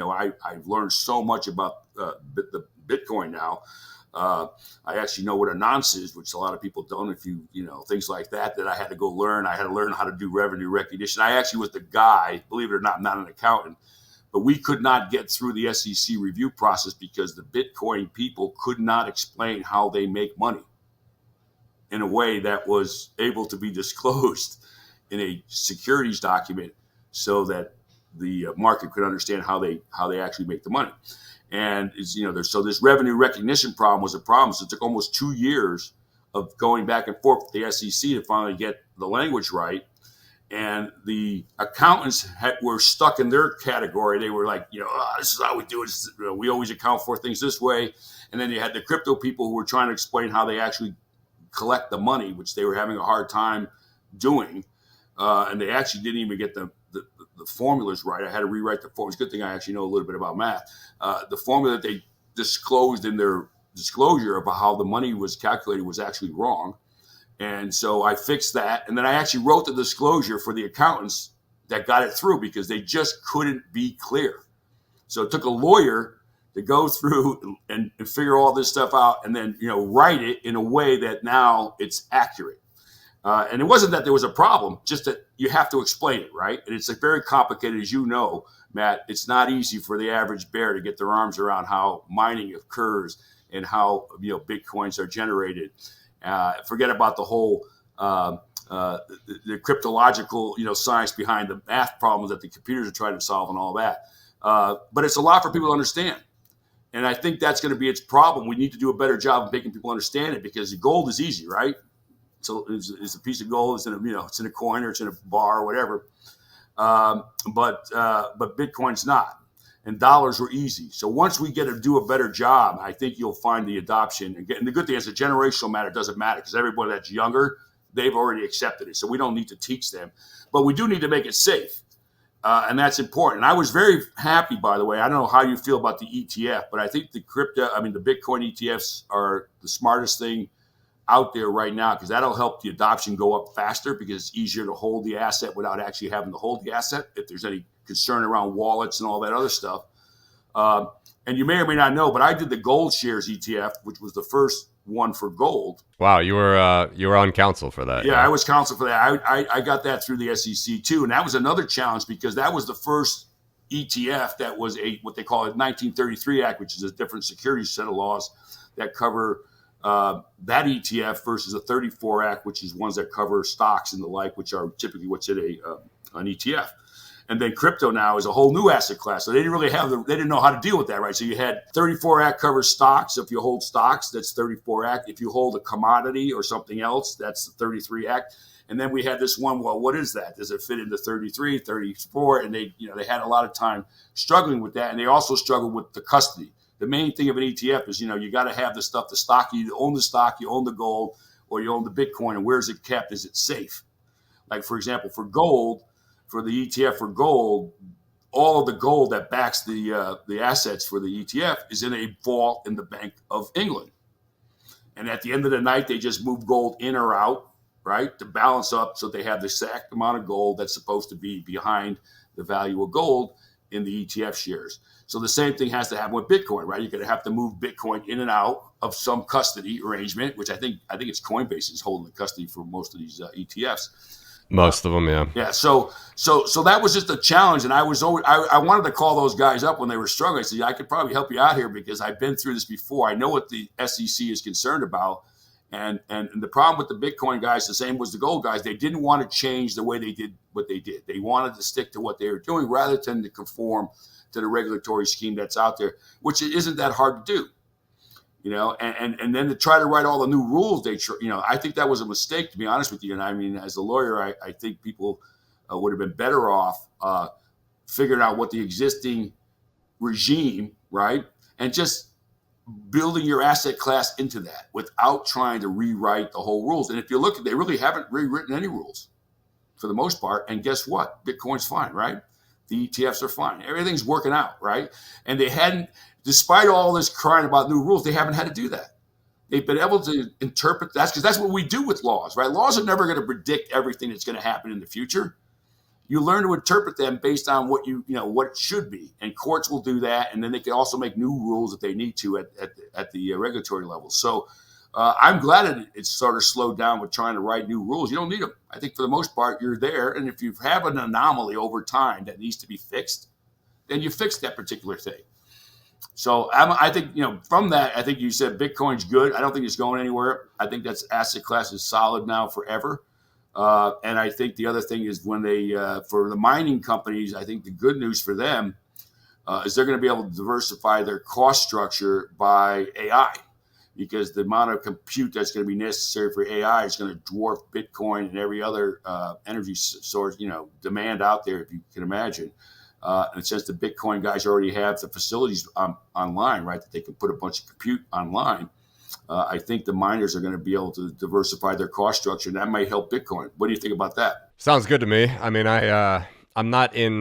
I've learned so much about the Bitcoin now. I actually know what a nonce is, which a lot of people don't. If things like that I had to go learn. I had to learn how to do revenue recognition. I actually was the guy, believe it or not, I'm not an accountant, but we could not get through the SEC review process because the Bitcoin people could not explain how they make money in a way that was able to be disclosed in a securities document, so that the market could understand how they actually make the money. And so this revenue recognition problem was a problem. So it took almost 2 years of going back and forth with the SEC to finally get the language right. and the accountants were stuck in their category. They were like, this is how we do it. We always account for things this way. And then you had the crypto people who were trying to explain how they actually collect the money, which they were having a hard time doing. And they actually didn't even get the formulas right. I had to rewrite the formulas. Good thing I actually know a little bit about math. The formula that they disclosed in their disclosure about how the money was calculated was actually wrong. And so I fixed that. And then I actually wrote the disclosure for the accountants that got it through because they just couldn't be clear. So it took a lawyer to go through and figure all this stuff out and then, write it in a way that now it's accurate. And it wasn't that there was a problem, just that you have to explain it, right? And it's very complicated, as you know, Matt. It's not easy for the average bear to get their arms around how mining occurs and how, Bitcoins are generated. Forget about the whole the cryptological, science behind the math problems that the computers are trying to solve and all that. But it's a lot for people to understand. And I think that's going to be its problem. We need to do a better job of making people understand it because gold is easy, right? So it's a piece of gold. It's in it's in a coin or it's in a bar or whatever. But Bitcoin's not. And dollars were easy. So once we get to do a better job, I think you'll find the adoption. And the good thing is the generational matter doesn't matter because everybody that's younger, they've already accepted it. So we don't need to teach them. But we do need to make it safe. And that's important. And I was very happy, by the way. I don't know how you feel about the ETF, but I think the Bitcoin ETFs are the smartest thing out there right now because that'll help the adoption go up faster because it's easier to hold the asset without actually having to hold the asset if there's any concern around wallets and all that other stuff. And you may or may not know, but I did the gold shares ETF, which was the first one for gold. Wow, you were on council for that. Yeah, I was counsel for that. I got that through the SEC too, and that was another challenge because that was the first ETF that was what they call a 1933 Act, which is a different securities set of laws that cover that ETF versus a 34 Act, which is ones that cover stocks and the like, which are typically what's in an ETF. And then crypto now is a whole new asset class. So they didn't really they didn't know how to deal with that, right? So you had 34 Act covers stocks. If you hold stocks, that's 34 Act. If you hold a commodity or something else, that's the 33 Act. And then we had this one, well, what is that? Does it fit into 33, 34? And they had a lot of time struggling with that. And they also struggled with the custody. The main thing of an ETF is, you got to have the stuff, the stock, you own the stock, you own the gold, or you own the Bitcoin. And where is it kept? Is it safe? Like, for example, for gold, for the ETF for gold, all of the gold that backs the assets for the ETF is in a vault in the Bank of England. And at the end of the night, they just move gold in or out, right, to balance up so they have the exact amount of gold that's supposed to be behind the value of gold in the ETF shares. So the same thing has to happen with Bitcoin, right? You're going to have to move Bitcoin in and out of some custody arrangement, which I think it's Coinbase is holding the custody for most of these ETFs. Most of them, yeah. Yeah. So that was just a challenge, and I wanted to call those guys up when they were struggling. I said, I could probably help you out here because I've been through this before. I know what the SEC is concerned about, and the problem with the Bitcoin guys, the same was the gold guys. They didn't want to change the way they did what they did. They wanted to stick to what they were doing rather than to conform to the regulatory scheme that's out there, which isn't that hard to do. And then to try to write all the new rules, I think that was a mistake, to be honest with you. And I mean, as a lawyer, I think people would have been better off figuring out what the existing regime, right, and just building your asset class into that without trying to rewrite the whole rules. And if you look, they really haven't rewritten any rules for the most part. And guess what? Bitcoin's fine, right? The ETFs are fine. Everything's working out, right? And they hadn't. Despite all this crying about new rules, they haven't had to do that. They've been able to interpret that because that's what we do with laws, right? Laws are never going to predict everything that's going to happen in the future. You learn to interpret them based on what what it should be, and courts will do that, and then they can also make new rules if they need to at the regulatory level. So I'm glad that it's sort of slowed down with trying to write new rules. You don't need them. I think for the most part you're there, and if you have an anomaly over time that needs to be fixed, then you fix that particular thing. So I think, from that, I think you said Bitcoin's good. I don't think it's going anywhere. I think that's asset class is solid now forever. And I think the other thing is when they, for the mining companies, I think the good news for them is they're going to be able to diversify their cost structure by AI. because the amount of compute that's going to be necessary for AI is going to dwarf Bitcoin and every other energy source, demand out there, if you can imagine. And since the Bitcoin guys already have the facilities online, right, that they can put a bunch of compute online, I think the miners are going to be able to diversify their cost structure, and that might help Bitcoin. What do you think about that? Sounds good to me. I mean, I'm not in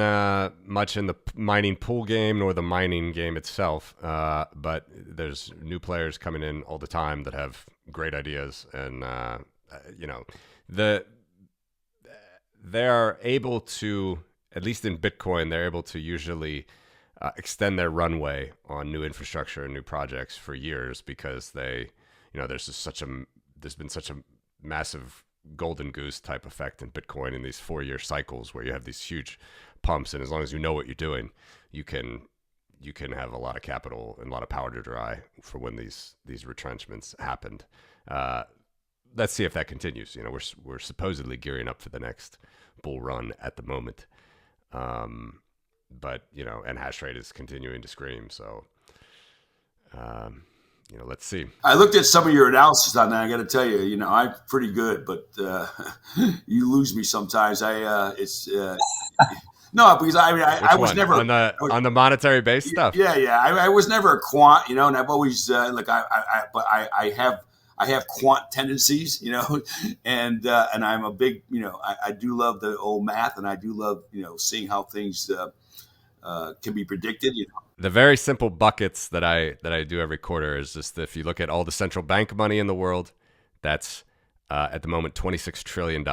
much in the mining pool game nor the mining game itself, but there's new players coming in all the time that have great ideas, and they're able to, at least in Bitcoin, they're able to usually extend their runway on new infrastructure and new projects for years, because there's been such a massive golden goose type effect in Bitcoin in these 4-year cycles where you have these huge pumps, and as long as you know what you're doing, you can have a lot of capital and a lot of powder to dry for when these retrenchments happened. Let's see if that continues. We're supposedly gearing up for the next bull run at the moment. But, and hash rate is continuing to scream. So, let's see. I looked at some of your analysis on that. I got to tell you, I'm pretty good, but you lose me sometimes. No, because I was never on the monetary based stuff. Yeah. I was never a quant, and I've always but I have quant tendencies, and I'm a big, I do love the old math, and I do love, seeing how things can be predicted. The very simple buckets that I do every quarter is just, if you look at all the central bank money in the world, that's at the moment $26 trillion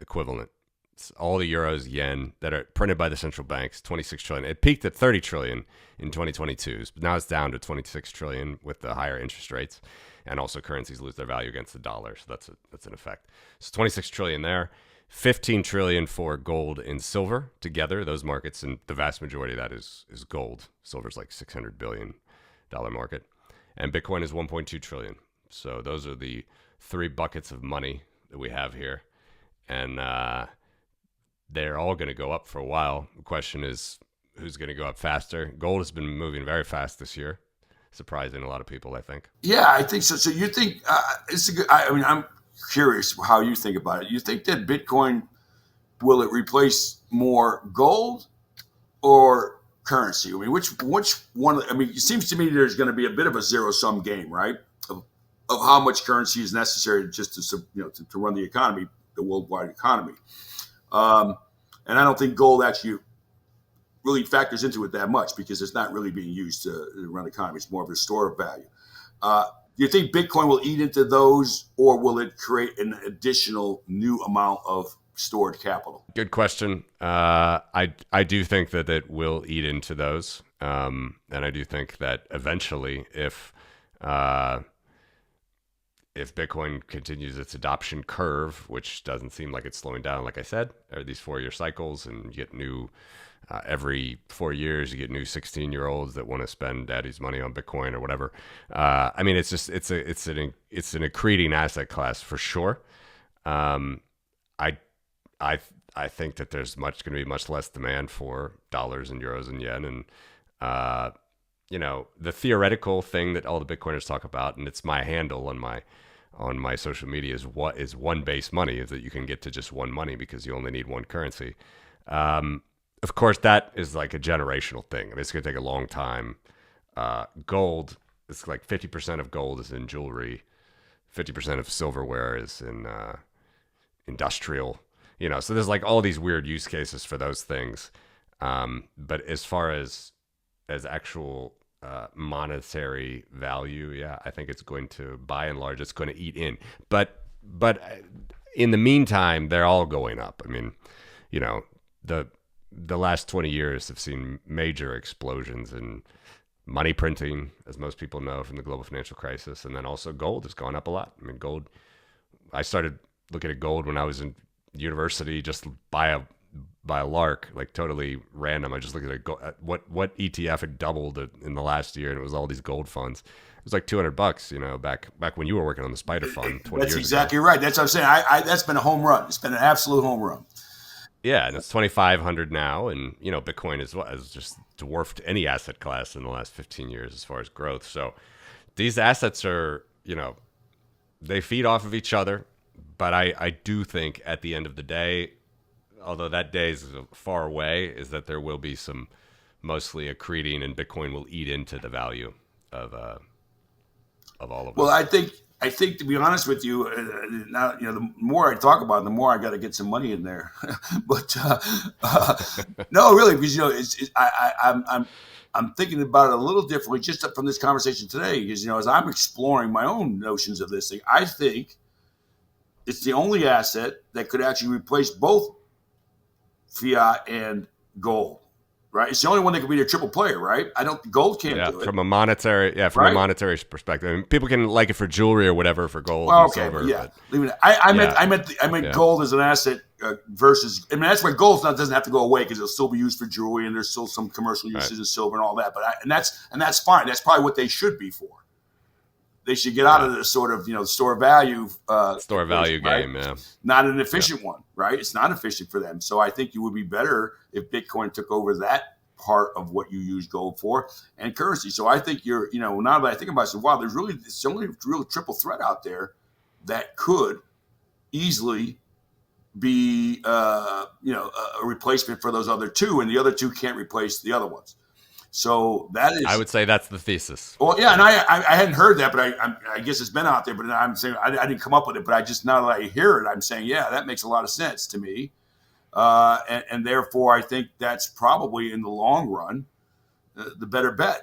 equivalent. It's all the euros, yen that are printed by the central banks, 26 trillion. It peaked at 30 trillion in 2022, but now it's down to 26 trillion with the higher interest rates, and also currencies lose their value against the dollar. So that's an effect. So 26 trillion there, 15 trillion for gold and silver together, those markets, and the vast majority of that is gold. Silver's like $600 billion market, and Bitcoin is 1.2 trillion. So those are the three buckets of money that we have here, and they're all going to go up for a while. The question is, who's going to go up faster? Gold has been moving very fast this year, surprising a lot of people, I think. Yeah, I think so. So you think it's a good? I'm curious how you think about it. You think that Bitcoin, will it replace more gold or currency? I mean, which one? I mean, it seems to me there's going to be a bit of a zero-sum game, right? Of how much currency is necessary just to run the economy, the worldwide economy. And I don't think gold actually really factors into it that much, because it's not really being used to run the economy. It's more of a store of value. Do you think Bitcoin will eat into those, or will it create an additional new amount of stored capital? Good question. I do think that it will eat into those. And I do think that eventually, if Bitcoin continues its adoption curve, which doesn't seem like it's slowing down, like I said, there are these 4-year cycles, and you get new, every 4 years, you get new 16-year-olds that want to spend daddy's money on Bitcoin or whatever. I mean, it's an accreting asset class for sure. I think that there's going to be much less demand for dollars and euros and yen, and the theoretical thing that all the Bitcoiners talk about, and it's my handle on my social media, is what is one base money, is that you can get to just one money because you only need one currency. Of course, that is like a generational thing. I mean, it's going to take a long time. Gold, it's like 50% of gold is in jewelry, 50% of silverware is in industrial. So there's like all these weird use cases for those things. But as far as actual monetary value, yeah, I think it's going to, by and large, it's going to eat in. But in the meantime, they're all going up. I mean, the last 20 years have seen major explosions in money printing, as most people know from the global financial crisis, and then also gold has gone up a lot. I mean, gold. I started looking at gold when I was in university, just by a lark, like totally random. I just looked at what ETF had doubled in the last year, and it was all these gold funds. It was like $200, back when you were working on the Spider Fund 20 years ago. That's exactly right. That's what I'm saying. That's been a home run. It's been an absolute home run. Yeah, and it's 2,500 now, and Bitcoin has just dwarfed any asset class in the last 15 years as far as growth. So these assets are, they feed off of each other. But I do think at the end of the day, although that day is far away, is that there will be some mostly accreting, and Bitcoin will eat into the value of all of Well, them. I think to be honest with you, now the more I talk about it, the more I got to get some money in there. But no, really, because I'm thinking about it a little differently just from this conversation today. Because as I'm exploring my own notions of this thing, I think it's the only asset that could actually replace both fiat and gold. Right, it's the only one that could be a triple player, right? Gold can't do it. From a monetary perspective. I mean, people can like it for jewelry or whatever, for gold and silver. Yeah, leave it. I meant gold as an asset versus. I mean, that's why gold doesn't have to go away because it'll still be used for jewelry, and there's still some commercial uses of silver and all that. But that's fine. That's probably what they should be for. They should get out of the sort of store value game, yeah. Not an efficient one, right? It's not efficient for them. So I think it would be better if Bitcoin took over that part of what you use gold for and currency. So I think now that I think about it, I said, wow, it's only real triple threat out there that could easily be a replacement for those other two, and the other two can't replace the other ones. So that is, I would say that's the thesis. Well, yeah, and I hadn't heard that, but I guess it's been out there. But I'm saying I didn't come up with it, but I just, now that I hear it, I'm saying, yeah, that makes a lot of sense to me, and therefore I think that's probably in the long run the better bet.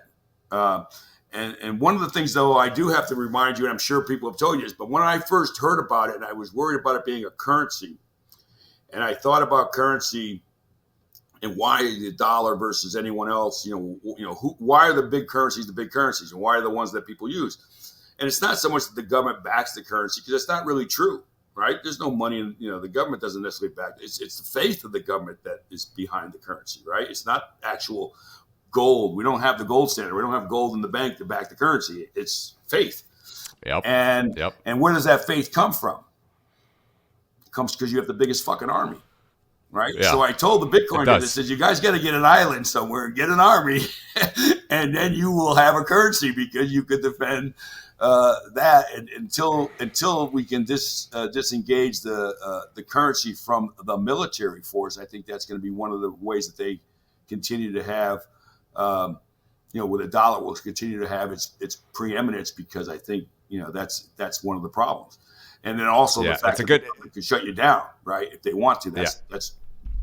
And one of the things, though, I do have to remind you, and I'm sure people have told you this, but when I first heard about it, and I was worried about it being a currency, and I thought about currency. And why the dollar versus anyone else? Why are the big currencies, and why are the ones that people use? And it's not so much that the government backs the currency, because that's not really true, right? There's no money in, the government doesn't necessarily back it. It's the faith of the government that is behind the currency, right? It's not actual gold. We don't have the gold standard. We don't have gold in the bank to back the currency. It's faith. Yep. And where does that faith come from? It comes because you have the biggest fucking army. Right. Yeah. So I told the Bitcoin guys, I said, you guys got to get an island somewhere and get an army, and then you will have a currency because you could defend that. And until we can disengage the currency from the military force, I think that's going to be one of the ways that they continue to have, where the dollar will continue to have its preeminence, because I think that's one of the problems. And then also the fact that they can shut you down, right? If they want to, that's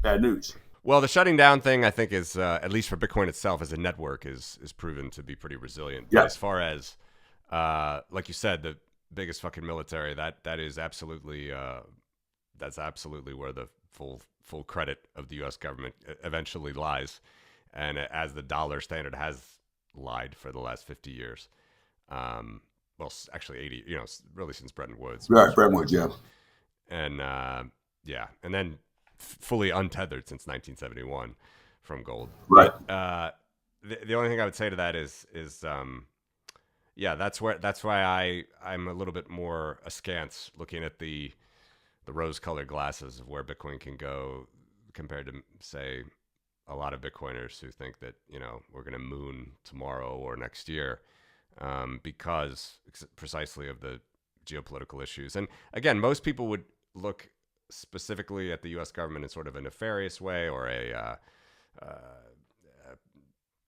bad news. Well, the shutting down thing, I think, is at least for Bitcoin itself as a network is proven to be pretty resilient. Yeah. As far as, like you said, the biggest fucking military, that is absolutely that's absolutely where the full credit of the U.S. government eventually lies, and as the dollar standard has lied for the last 50 years. Well, actually 80, really since Bretton Woods. Right, Bretton Woods, yeah. And and then fully untethered since 1971 from gold. Right. The only thing I would say to that is that's why I'm a little bit more askance looking at the rose-colored glasses of where Bitcoin can go compared to, say, a lot of Bitcoiners who think that we're going to moon tomorrow or next year. Because precisely of the geopolitical issues. And again, most people would look specifically at the U.S. government in sort of a nefarious way, or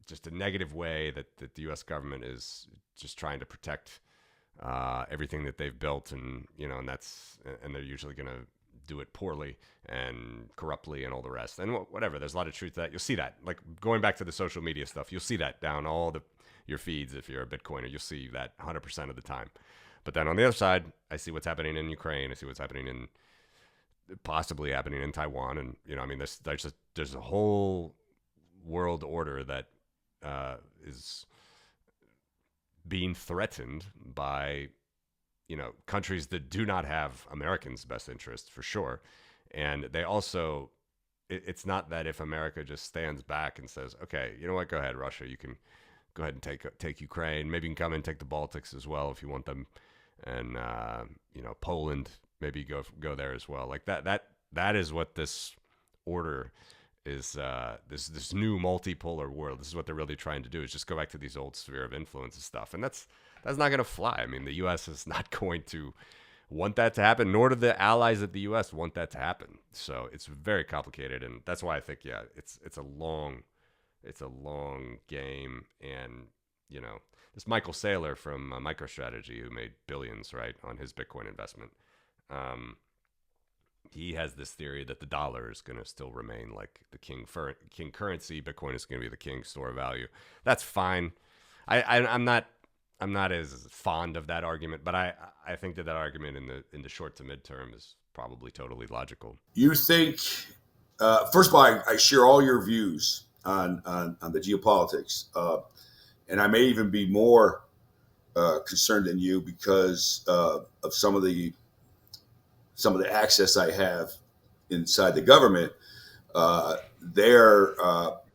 just a negative way that the U.S. government is just trying to protect everything that they've built, and and they're usually going to do it poorly and corruptly and all the rest. And whatever, there's a lot of truth to that. You'll see that, like going back to the social media stuff, you'll see that down all your feeds. If you're a Bitcoiner, you'll see that 100% of the time. But then on the other side, I see what's happening in Ukraine. I see what's possibly happening in Taiwan. And, there's a whole world order that is being threatened by, countries that do not have Americans' best interests, for sure. And they also, it's not that if America just stands back and says, okay, you know what, go ahead, Russia, you can go ahead and take Ukraine. Maybe you can come and take the Baltics as well if you want them, and Poland. Maybe go there as well. Like that is what this order is. This new multipolar world. This is what they're really trying to do. Is just go back to these old sphere of influence and stuff. And that's That's not going to fly. I mean, the U.S. is not going to want that to happen, nor do the allies of the U.S. want that to happen. So it's very complicated, and that's why I think, yeah, it's a long game. And this Michael Saylor from MicroStrategy, who made billions right on his Bitcoin investment, he has this theory that the dollar is going to still remain like the king currency. Bitcoin is going to be the king store of value. That's fine. I'm not as fond of that argument, but I think that argument in the short to midterm is probably totally logical. You think, first of all, I share all your views on the geopolitics, and I may even be more concerned than you because of some of the access I have inside the government. They're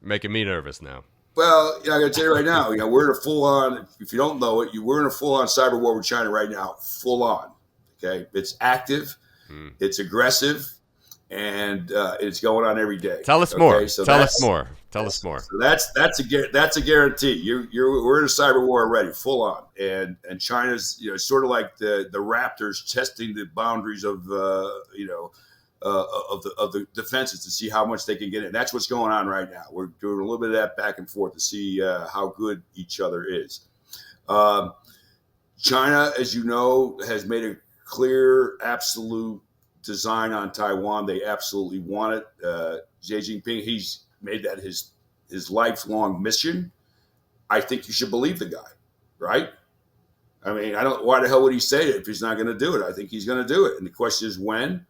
making me nervous now. Well, I got to tell you right now, we're in a full-on, if you don't know it, we're in a full-on cyber war with China right now, full-on, okay? It's active, it's aggressive, and it's going on every day. Tell us more. So Tell us more. So that's a guarantee. We're in a cyber war already, full-on, and China's, sort of like the Raptors testing the boundaries of, of the defenses to see how much they can get in. That's what's going on right now. We're doing a little bit of that back and forth to see how good each other is. China, as you know, has made a clear, absolute design on Taiwan. They absolutely want it. Xi Jinping, he's made that his lifelong mission. I think you should believe the guy, right? I mean, why the hell would he say it if he's not going to do it? I think he's going to do it. And the question is when.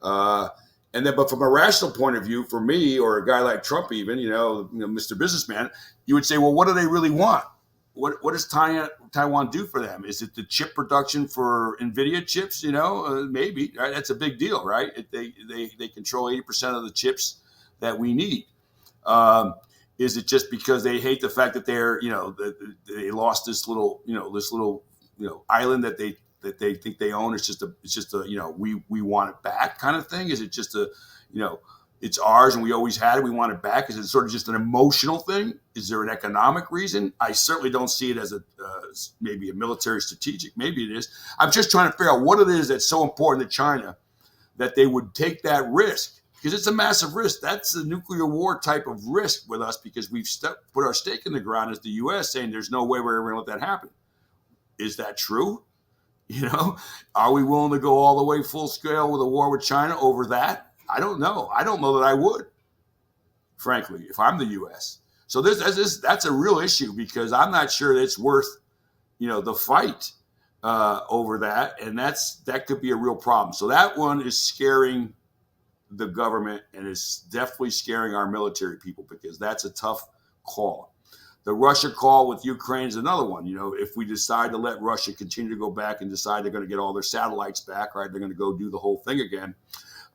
But from a rational point of view, for me or a guy like Trump, even, Mr. Businessman, you would say, well, what do they really want? What does Taiwan do for them? Is it the chip production for NVIDIA chips? Maybe, right? That's a big deal, right? They control 80% of the chips that we need. Is it just because they hate the fact that they're, they lost this little island that they think they own? It's just a we want it back kind of thing. Is it just it's ours and we always had it, we want it back? Is it sort of just an emotional thing? Is there an economic reason? I certainly don't see it as maybe a military strategic. Maybe it is. I'm just trying to figure out what it is that's so important to China that they would take that risk, because it's a massive risk. That's a nuclear war type of risk with us, because we've put our stake in the ground as the U.S. saying there's no way we're going to let that happen. Is that true? Are we willing to go all the way full scale with a war with China over that? I don't know. I don't know that I would, frankly, if I'm the U.S. So that's a real issue, because I'm not sure that it's worth, the fight over that. And that could be a real problem. So that one is scaring the government, and it's definitely scaring our military people, because that's a tough call. The Russia call with Ukraine is another one. If we decide to let Russia continue to go back and decide they're going to get all their satellites back, right? They're going to go do the whole thing again.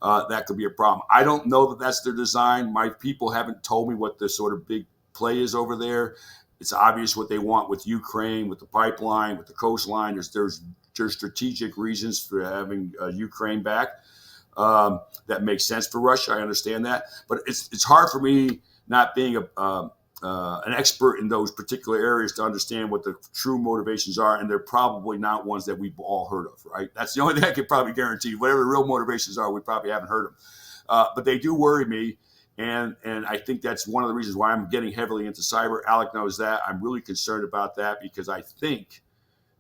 That could be a problem. I don't know that that's their design. My people haven't told me what the sort of big play is over there. It's obvious what they want with Ukraine, with the pipeline, with the coastline. There's strategic reasons for having Ukraine back. That makes sense for Russia. I understand that, but it's hard for me, not being an expert in those particular areas, to understand what the true motivations are, and they're probably not ones that we've all heard of, right? That's the only thing I can probably guarantee. Whatever the real motivations are, we probably haven't heard of. But they do worry me, and I think that's one of the reasons why I'm getting heavily into cyber. Alec knows that. I'm really concerned about that, because I think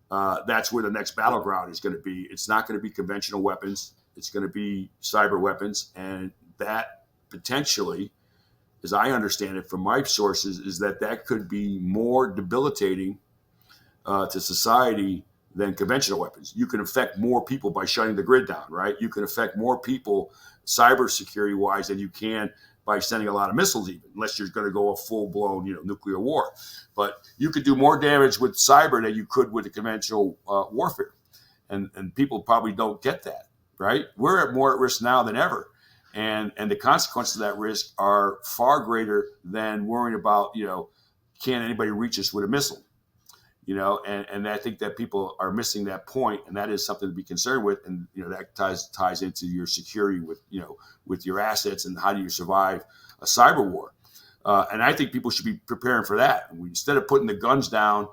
that's where the next battleground is going to be. It's not going to be conventional weapons. It's going to be cyber weapons, and that potentially, as I understand it from my sources, is that could be more debilitating to society than conventional weapons. You can affect more people by shutting the grid down, right? You can affect more people cybersecurity wise than you can by sending a lot of missiles, even, unless you're going to go a full-blown nuclear war. But you could do more damage with cyber than you could with the conventional warfare. And people probably don't get that, right? We're more at risk now than ever. And the consequences of that risk are far greater than worrying about, can anybody reach us with a missile? And I think that people are missing that point, and that is something to be concerned with. And, that ties into your security with your assets, and how do you survive a cyber war? And I think people should be preparing for that. Instead of putting the guns down,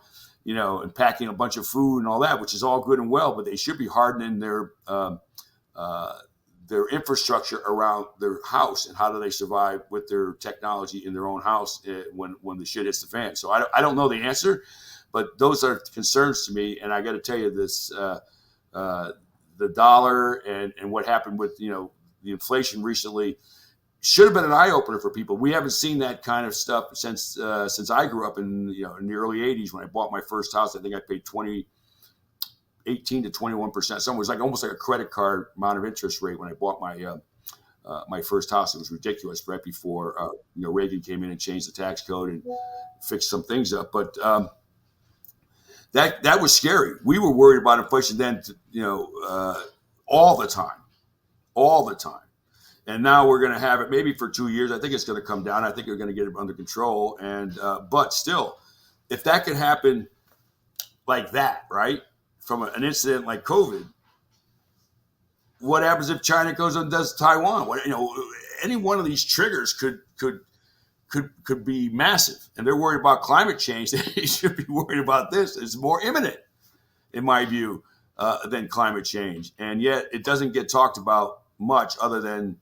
and packing a bunch of food and all that, which is all good and well, but they should be hardening their infrastructure around their house, and how do they survive with their technology in their own house when the shit hits the fan. So I don't know the answer, but those are concerns to me. And I got to tell you this, the dollar and what happened with, the inflation recently should have been an eye opener for people. We haven't seen that kind of stuff since I grew up in the early 80s when I bought my first house. I think I paid 18 to 21%. Something was almost like a credit card amount of interest rate when I bought my first house. It was ridiculous right before Reagan came in and changed the tax code and fixed some things up. But that was scary. We were worried about inflation then, all the time. And now we're going to have it maybe for 2 years. I think it's going to come down. I think we're going to get it under control. And but still, if that could happen like that, right, from an incident like COVID, what happens if China goes and does Taiwan? Any one of these triggers could be massive. And they're worried about climate change. They should be worried about this. It's more imminent, in my view, than climate change. And yet it doesn't get talked about much, other than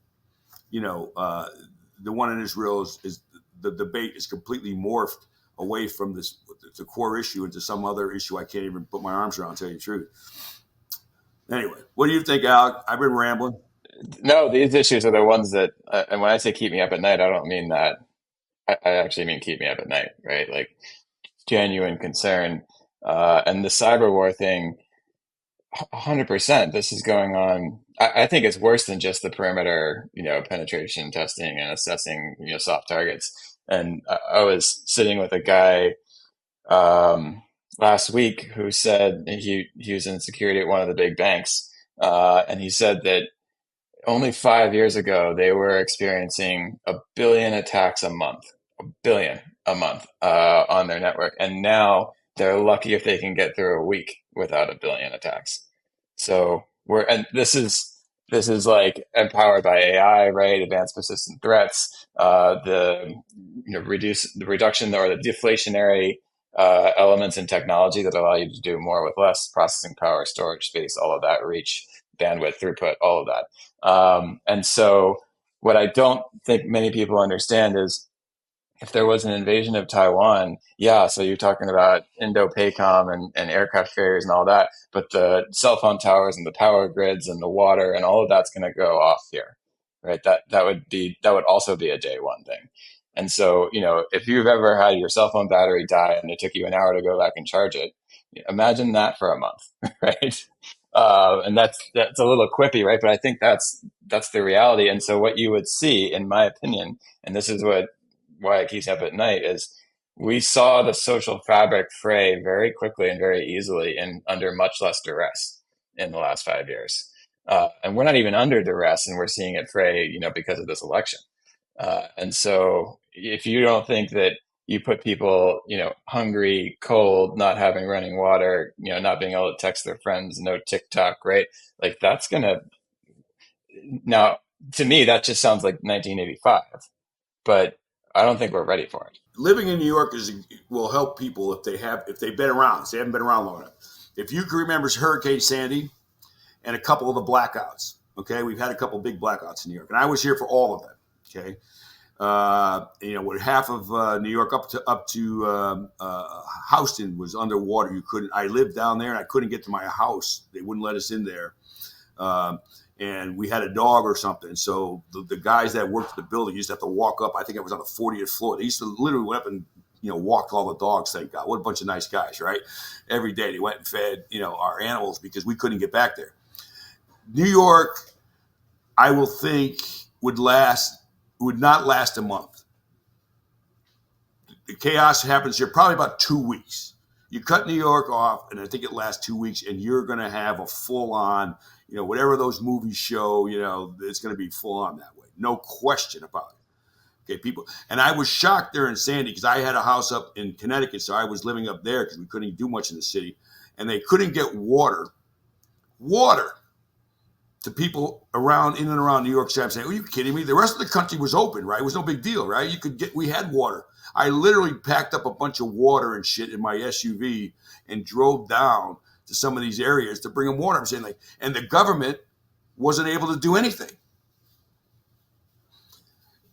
the one in Israel is the debate is completely morphed away from the core issue into some other issue I can't even put my arms around, to tell you the truth. Anyway, what do you think, Alec? I've been rambling. No, these issues are the ones that, and when I say keep me up at night, I don't mean that. I actually mean keep me up at night, right? Like genuine concern. And the cyber war thing, 100%. This is going on. I think it's worse than just the perimeter, penetration testing and assessing, soft targets. And I was sitting with a guy last week who said he was in security at one of the big banks, and he said that only 5 years ago they were experiencing 1 billion attacks a month, 1 billion a month on their network, and now they're lucky if they can get through a week without 1 billion attacks. So this is like empowered by AI, right? Advanced persistent threats, the reduction or the deflationary elements in technology that allow you to do more with less: processing power, storage space, all of that, reach, bandwidth, throughput, all of that. And so what I don't think many people understand is, if there was an invasion of Taiwan, so you're talking about Indo-PACOM and aircraft carriers and all that, but the cell phone towers and the power grids and the water and all of that's going to go off here, right? That would also be a day one thing. And so, if you've ever had your cell phone battery die and it took you an hour to go back and charge it, imagine that for a month, right? And that's a little quippy, right? But I think that's the reality. And so what you would see, in my opinion, and this is why it keeps up at night, is we saw the social fabric fray very quickly and very easily and under much less duress in the last 5 years. And we're not even under duress, and we're seeing it fray, because of this election. And so if you don't think that you put people, hungry, cold, not having running water, not being able to text their friends, no TikTok, right? Like that's now to me, that just sounds like 1985, but I don't think we're ready for it. Living in New York will help people if they've been around. If they haven't been around long enough. If you can remember Hurricane Sandy and a couple of the blackouts, okay, we've had a couple of big blackouts in New York, and I was here for all of them. Okay, with half of New York up to Houston was underwater. I lived down there and I couldn't get to my house. They wouldn't let us in there. And we had a dog or something. So the guys that worked at the building used to have to walk up. I think it was on the 40th floor. They used to literally went up and, walked all the dogs, thank God. What a bunch of nice guys, right? Every day they went and fed, our animals because we couldn't get back there. New York, I will think, would not last a month. The chaos happens here probably about 2 weeks. You cut New York off, and I think it lasts 2 weeks, and you're going to have a full-on, whatever those movies show, it's going to be full-on that way. No question about it. Okay, people. And I was shocked there in Sandy because I had a house up in Connecticut, so I was living up there because we couldn't do much in the city, and they couldn't get water to people in and around New York City. I'm saying, are you kidding me? The rest of the country was open, right? It was no big deal, right? We had water. I literally packed up a bunch of water and shit in my SUV and drove down to some of these areas to bring them water. I'm saying, like, and the government wasn't able to do anything.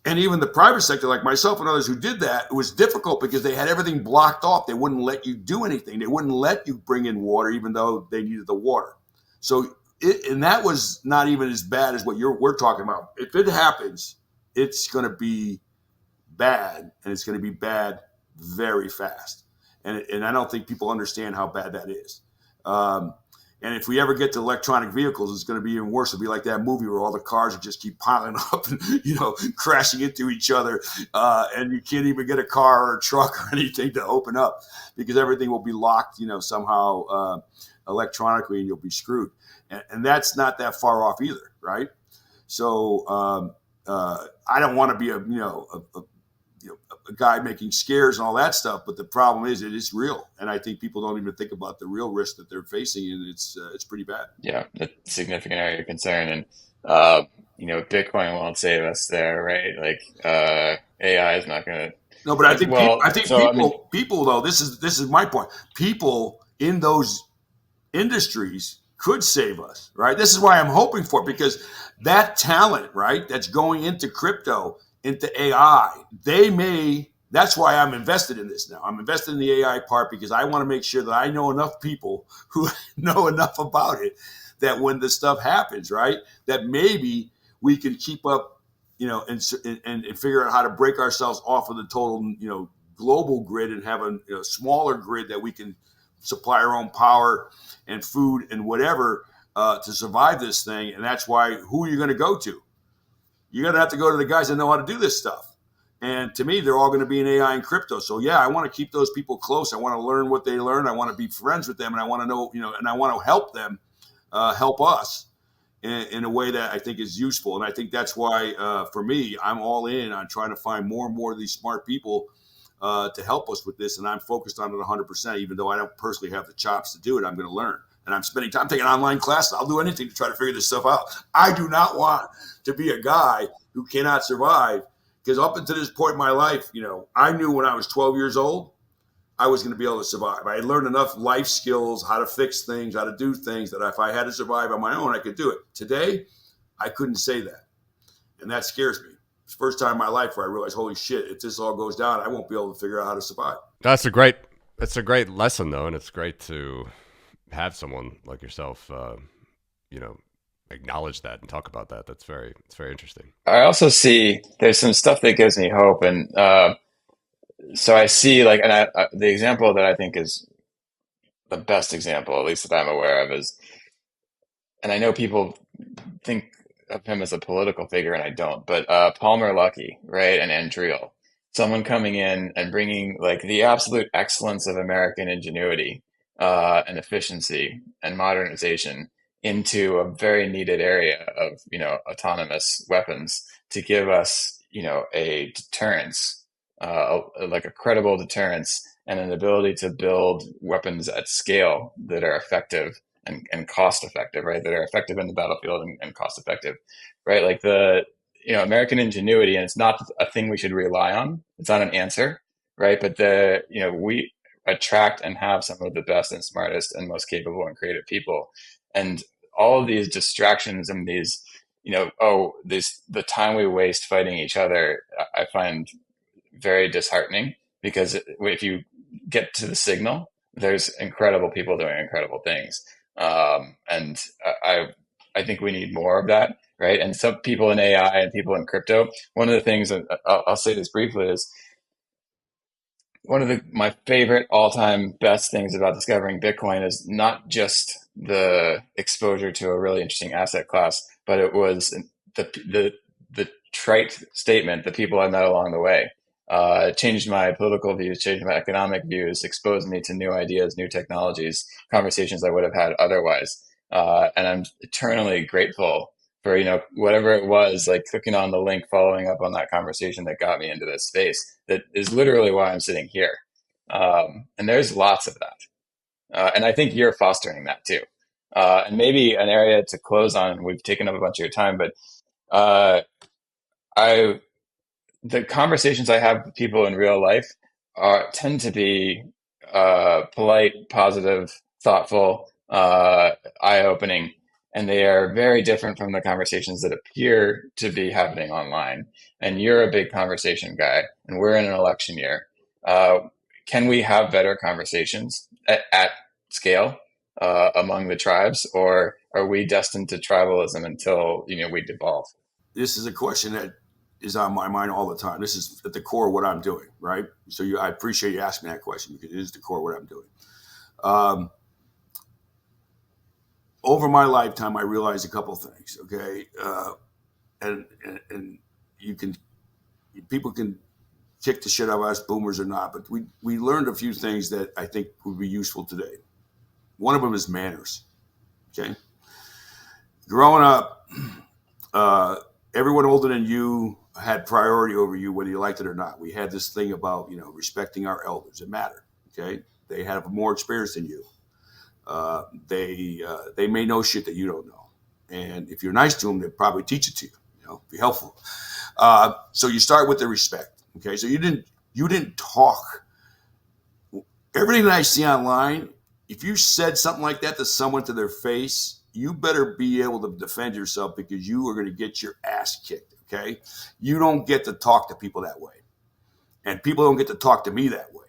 And even the private sector, like myself and others who did that, it was difficult because they had everything blocked off. They wouldn't let you do anything. They wouldn't let you bring in water, even though they needed the water. So, and that was not even as bad as what we're talking about. If it happens, it's going to be bad, and it's going to be bad very fast. And I don't think people understand how bad that is. And if we ever get to electronic vehicles, it's going to be even worse. It'll be like that movie where all the cars just keep piling up and, crashing into each other. And you can't even get a car or a truck or anything to open up because everything will be locked, somehow electronically, and you'll be screwed. And that's not that far off either, right? So I don't want to be a guy making scares and all that stuff, but the problem is it is real, and I think people don't even think about the real risk that they're facing, and it's pretty bad. Yeah, that's a significant area of concern, and Bitcoin won't save us there, right? Like AI is not going to. No, but I think well, people though, this is my point. People in those industries could save us, right? This is why I'm hoping for it, because that talent, right, that's going into crypto, into AI, that's why I'm invested in this now. I'm invested in the AI part because I want to make sure that I know enough people who know enough about it that when this stuff happens, right, that maybe we can keep up, and figure out how to break ourselves off of the total, global grid and have a smaller grid that we can supply our own power and food and whatever to survive this thing. And that's why, who are you going to go to? You're going to have to go to the guys that know how to do this stuff. And to me, they're all going to be in AI and crypto. So yeah, I want to keep those people close. I want to learn what they learn. I want to be friends with them, and I want to know, and I want to help them, help us in a way that I think is useful. And I think that's why, for me, I'm all in on trying to find more and more of these smart people to help us with this. And I'm focused on it 100%, even though I don't personally have the chops to do it. I'm going to learn. And I'm spending time taking online classes. I'll do anything to try to figure this stuff out. I do not want to be a guy who cannot survive, because up until this point in my life, I knew when I was 12 years old, I was going to be able to survive. I had learned enough life skills, how to fix things, how to do things, that if I had to survive on my own, I could do it. Today, I couldn't say that. And that scares me. It's the first time in my life where I realized, holy shit, if this all goes down, I won't be able to figure out how to survive. That's a great lesson, though, and it's great to have someone like yourself, acknowledge that and talk about that. It's very interesting. I also see there's some stuff that gives me hope, and so I see the example that I think is the best example, at least that I'm aware of, is, and I know people think of him as a political figure, and I don't, but Palmer Luckey, right, and Andreal, someone coming in and bringing the absolute excellence of American ingenuity and efficiency and modernization into a very needed area of autonomous weapons to give us a deterrence, like a credible deterrence, and an ability to build weapons at scale that are effective and cost effective, right? That are effective in the battlefield and cost effective, right? Like the American ingenuity, and it's not a thing we should rely on. It's not an answer, right? But we attract and have some of the best and smartest and most capable and creative people, and all of these distractions and these the time we waste fighting each other, I find very disheartening, because if you get to the signal, there's incredible people doing incredible things, and I think we need more of that, right? And some people in AI and people in crypto, one of the things, I'll say this briefly, is one of my favorite all-time best things about discovering Bitcoin is not just the exposure to a really interesting asset class, but it was the trite statement, the people I met along the way. Changed my political views, changed my economic views, exposed me to new ideas, new technologies, conversations I would have had otherwise. And I'm eternally grateful for, whatever it was, like clicking on the link, following up on that conversation that got me into this space. That is literally why I'm sitting here. And there's lots of that. And I think you're fostering that too. And maybe an area to close on, we've taken up a bunch of your time, but I the conversations I have with people in real life tend to be polite, positive, thoughtful, eye-opening, and they are very different from the conversations that appear to be happening online. And you're a big conversation guy, and we're in an election year. Uh, can we have better conversations at scale among the tribes, or are we destined to tribalism until we devolve? This is a question that is on my mind all the time. This is at the core of what I'm doing, right? So I appreciate you asking me that question because it is the core of what I'm doing. Over my lifetime, I realized a couple of things. Okay, and people can kick the shit out of us, boomers or not, but we learned a few things that I think would be useful today. One of them is manners. Okay, growing up, everyone older than you had priority over you, whether you liked it or not. We had this thing about respecting our elders. It mattered. Okay, they have more experience than you. They may know shit that you don't know, and if you're nice to them, they'll probably teach it to you. Be helpful. So you start with the respect. Okay, so you didn't talk. Everything that I see online, if you said something like that to someone to their face, you better be able to defend yourself because you are going to get your ass kicked. Okay, you don't get to talk to people that way, and people don't get to talk to me that way.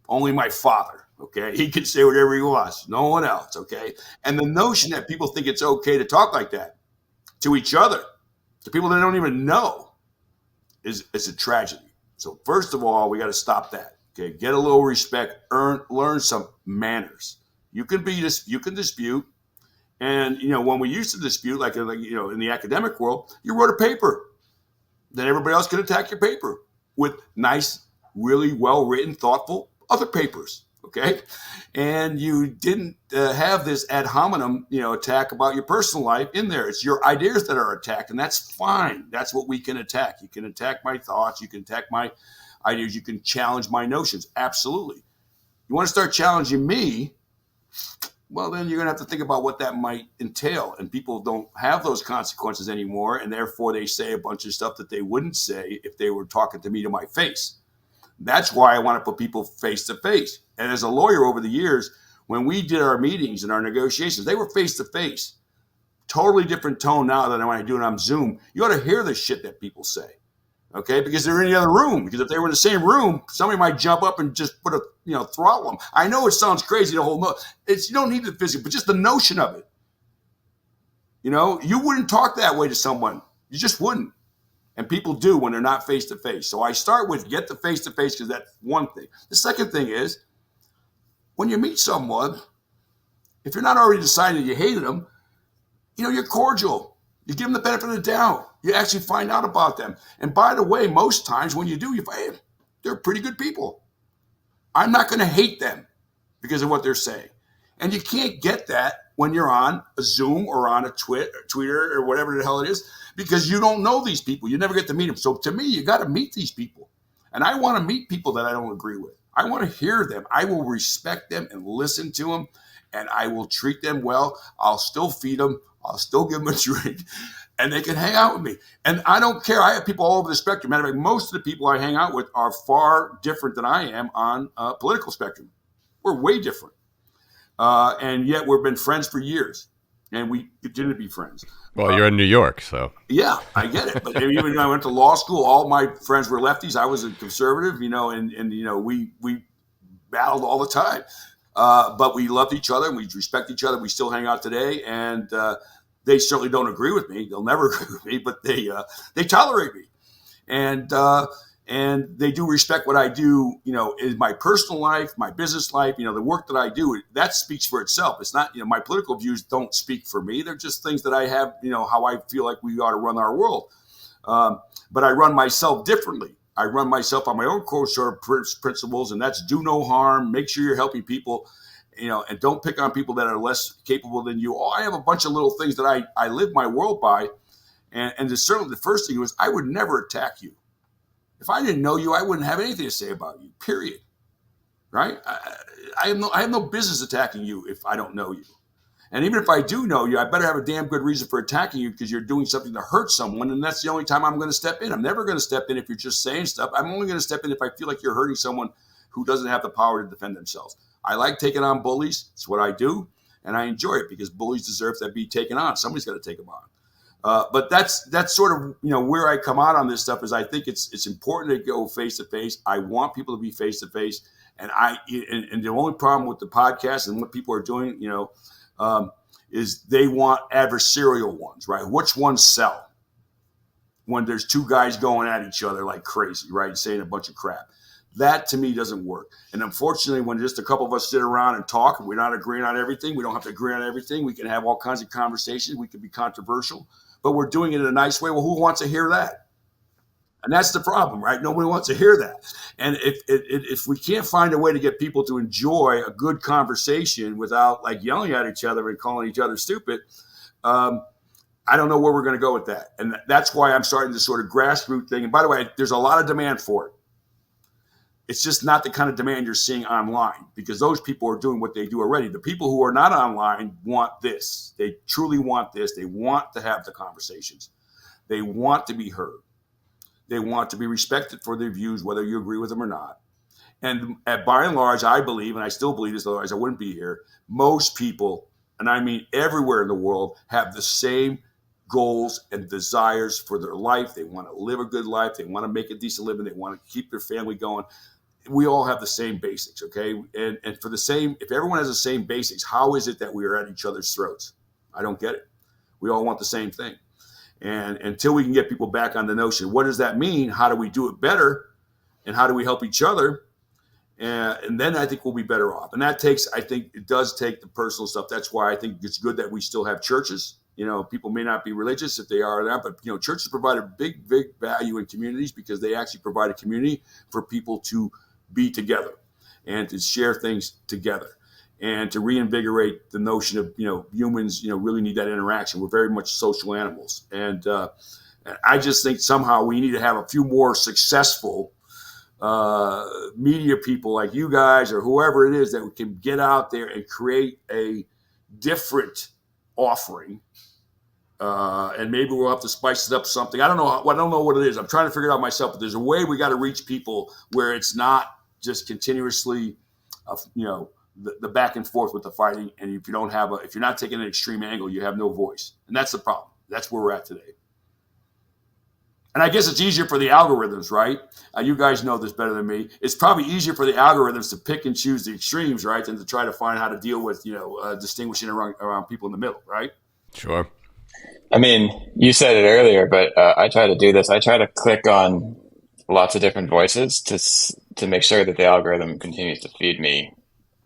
Only my father. Okay, he can say whatever he wants. No one else. Okay, and the notion that people think it's okay to talk like that to each other, to people they don't even know, is a tragedy. So first of all, we got to stop that. Okay, get a little respect. Learn some manners. You can dispute, and when we used to dispute, like in the academic world, you wrote a paper, then everybody else could attack your paper with nice, really well written, thoughtful other papers. Okay, and you didn't have this ad hominem, attack about your personal life in there. It's your ideas that are attacked, and that's fine. That's what we can attack. You can attack my thoughts. You can attack my ideas. You can challenge my notions. Absolutely. You want to start challenging me? Well, then you're going to have to think about what that might entail. And people don't have those consequences anymore, and therefore they say a bunch of stuff that they wouldn't say if they were talking to me to my face. That's why I want to put people face to face. And as a lawyer over the years, when we did our meetings and our negotiations, they were face to face. Totally different tone now than when I do it on Zoom. You ought to hear the shit that people say, okay? Because they're in the other room. Because if they were in the same room, somebody might jump up and just put throttle them. I know it sounds crazy, the whole you don't need the physical, but just the notion of it. You wouldn't talk that way to someone. You just wouldn't. And people do when they're not face to face. So I start with get the face to face because that's one thing. The second thing is when you meet someone, if you're not already deciding you hated them, you're cordial. You give them the benefit of the doubt. You actually find out about them. And by the way, most times when you do, you find they're pretty good people. I'm not going to hate them because of what they're saying. And you can't get that when you're on a Zoom or on a Twitter or whatever the hell it is, because you don't know these people. You never get to meet them. So to me, you got to meet these people. And I want to meet people that I don't agree with. I want to hear them. I will respect them and listen to them, and I will treat them well. I'll still feed them. I'll still give them a drink, and they can hang out with me. And I don't care. I have people all over the spectrum. Matter of fact, most of the people I hang out with are far different than I am on a political spectrum. We're way different. And yet we've been friends for years, and we continue to be friends. Well, you're in New York, so. Yeah, I get it. But even when I went to law school, all my friends were lefties. I was a conservative, and we battled all the time. But we loved each other, and we respect each other. We still hang out today, and they certainly don't agree with me. They'll never agree with me, but they tolerate me. And they do respect what I do, in my personal life, my business life, the work that I do, that speaks for itself. It's not, my political views don't speak for me. They're just things that I have, how I feel like we ought to run our world. But I run myself differently. I run myself on my own core sort of principles, and that's do no harm, make sure you're helping people, and don't pick on people that are less capable than you. I have a bunch of little things that I live my world by. And certainly the first thing was I would never attack you. If I didn't know you, I wouldn't have anything to say about you, period. Right? I have no business attacking you if I don't know you. And even if I do know you, I better have a damn good reason for attacking you because you're doing something to hurt someone. And that's the only time I'm going to step in. I'm never going to step in if you're just saying stuff. I'm only going to step in if I feel like you're hurting someone who doesn't have the power to defend themselves. I like taking on bullies. It's what I do. And I enjoy it because bullies deserve to be taken on. Somebody's got to take them on. But that's sort of, where I come out on this stuff is I think it's important to go face to face. I want people to be face to face. And the only problem with the podcast and what people are doing, is they want adversarial ones, right? Which ones sell? When there's two guys going at each other like crazy, right? Saying a bunch of crap. That to me doesn't work. And unfortunately, when just a couple of us sit around and talk, and we're not agreeing on everything, we don't have to agree on everything. We can have all kinds of conversations. We can be controversial, but we're doing it in a nice way. Well, who wants to hear that? And that's the problem, right? Nobody wants to hear that. And if we can't find a way to get people to enjoy a good conversation without like yelling at each other and calling each other stupid, I don't know where we're going to go with that. And that's why I'm starting this sort of grassroots thing. And by the way, there's a lot of demand for it. It's just not the kind of demand you're seeing online because those people are doing what they do already. The people who are not online want this. They truly want this. They want to have the conversations. They want to be heard. They want to be respected for their views, whether you agree with them or not. And by and large, I believe, and I still believe this, otherwise I wouldn't be here, most people, and I mean everywhere in the world, have the same goals and desires for their life. They want to live a good life. They want to make a decent living. They want to keep their family going. We all have the same basics, okay? And for the same, if everyone has the same basics, how is it that we are at each other's throats? I don't get it. We all want the same thing. And until we can get people back on the notion, what does that mean? How do we do it better? And how do we help each other? And then I think we'll be better off. And that takes, I think it does take the personal stuff. That's why I think it's good that we still have churches. People may not be religious if they are or not, but, churches provide a big, big value in communities because they actually provide a community for people to be together and to share things together. And to reinvigorate the notion of, humans, really need that interaction. We're very much social animals. And I just think somehow we need to have a few more successful media people like you guys or whoever it is that we can get out there and create a different offering. And maybe we'll have to spice it up something. I don't know what it is. I'm trying to figure it out myself, but there's a way we got to reach people where it's not just continuously, the back and forth with the fighting. And if you're not taking an extreme angle, you have no voice. And that's the problem. That's where we're at today. And I guess it's easier for the algorithms, right? You guys know this better than me. It's probably easier for the algorithms to pick and choose the extremes, right? Than to try to find how to deal with, distinguishing around people in the middle, right? Sure. I mean, you said it earlier, but I try to do this. I try to click on lots of different voices to make sure that the algorithm continues to feed me,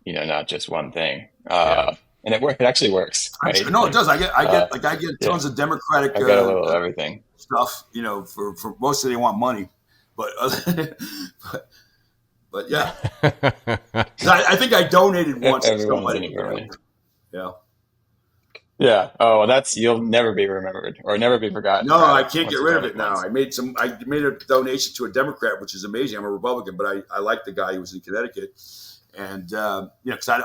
not just one thing. And it actually works. Right? No, it does. I get tons of Democratic. I've got a little of everything stuff. For mostly they want money, but yeah. I think I donated once to somebody. Yeah. Yeah. Oh, you'll never be remembered or never be forgotten. No, I can't get rid of it now. I made a donation to a Democrat, which is amazing. I'm a Republican, but I like the guy who was in Connecticut, and because I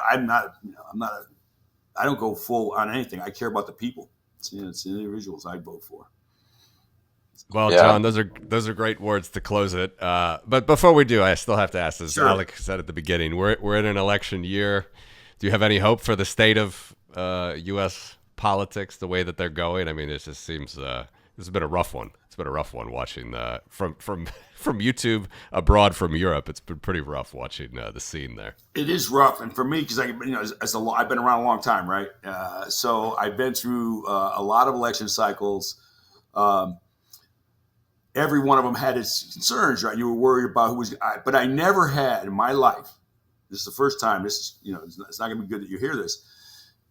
don't go full on anything. I care about the people. It's the individuals I vote for. Well, yeah. John, those are great words to close it. But before we do, I still have to ask this. Sure. Alec said at the beginning, we're in an election year. Do you have any hope for the state of U.S. politics, the way that they're going? I mean, it just seems this has been a rough one. It's been a rough one watching from YouTube abroad from Europe. It's been pretty rough watching the scene there. It is rough, and for me, because I've been around a long time, right? So I've been through a lot of election cycles. Every one of them had its concerns, right? You were worried about who was, but I never had in my life. This is the first time. This is, it's not going to be good that you hear this.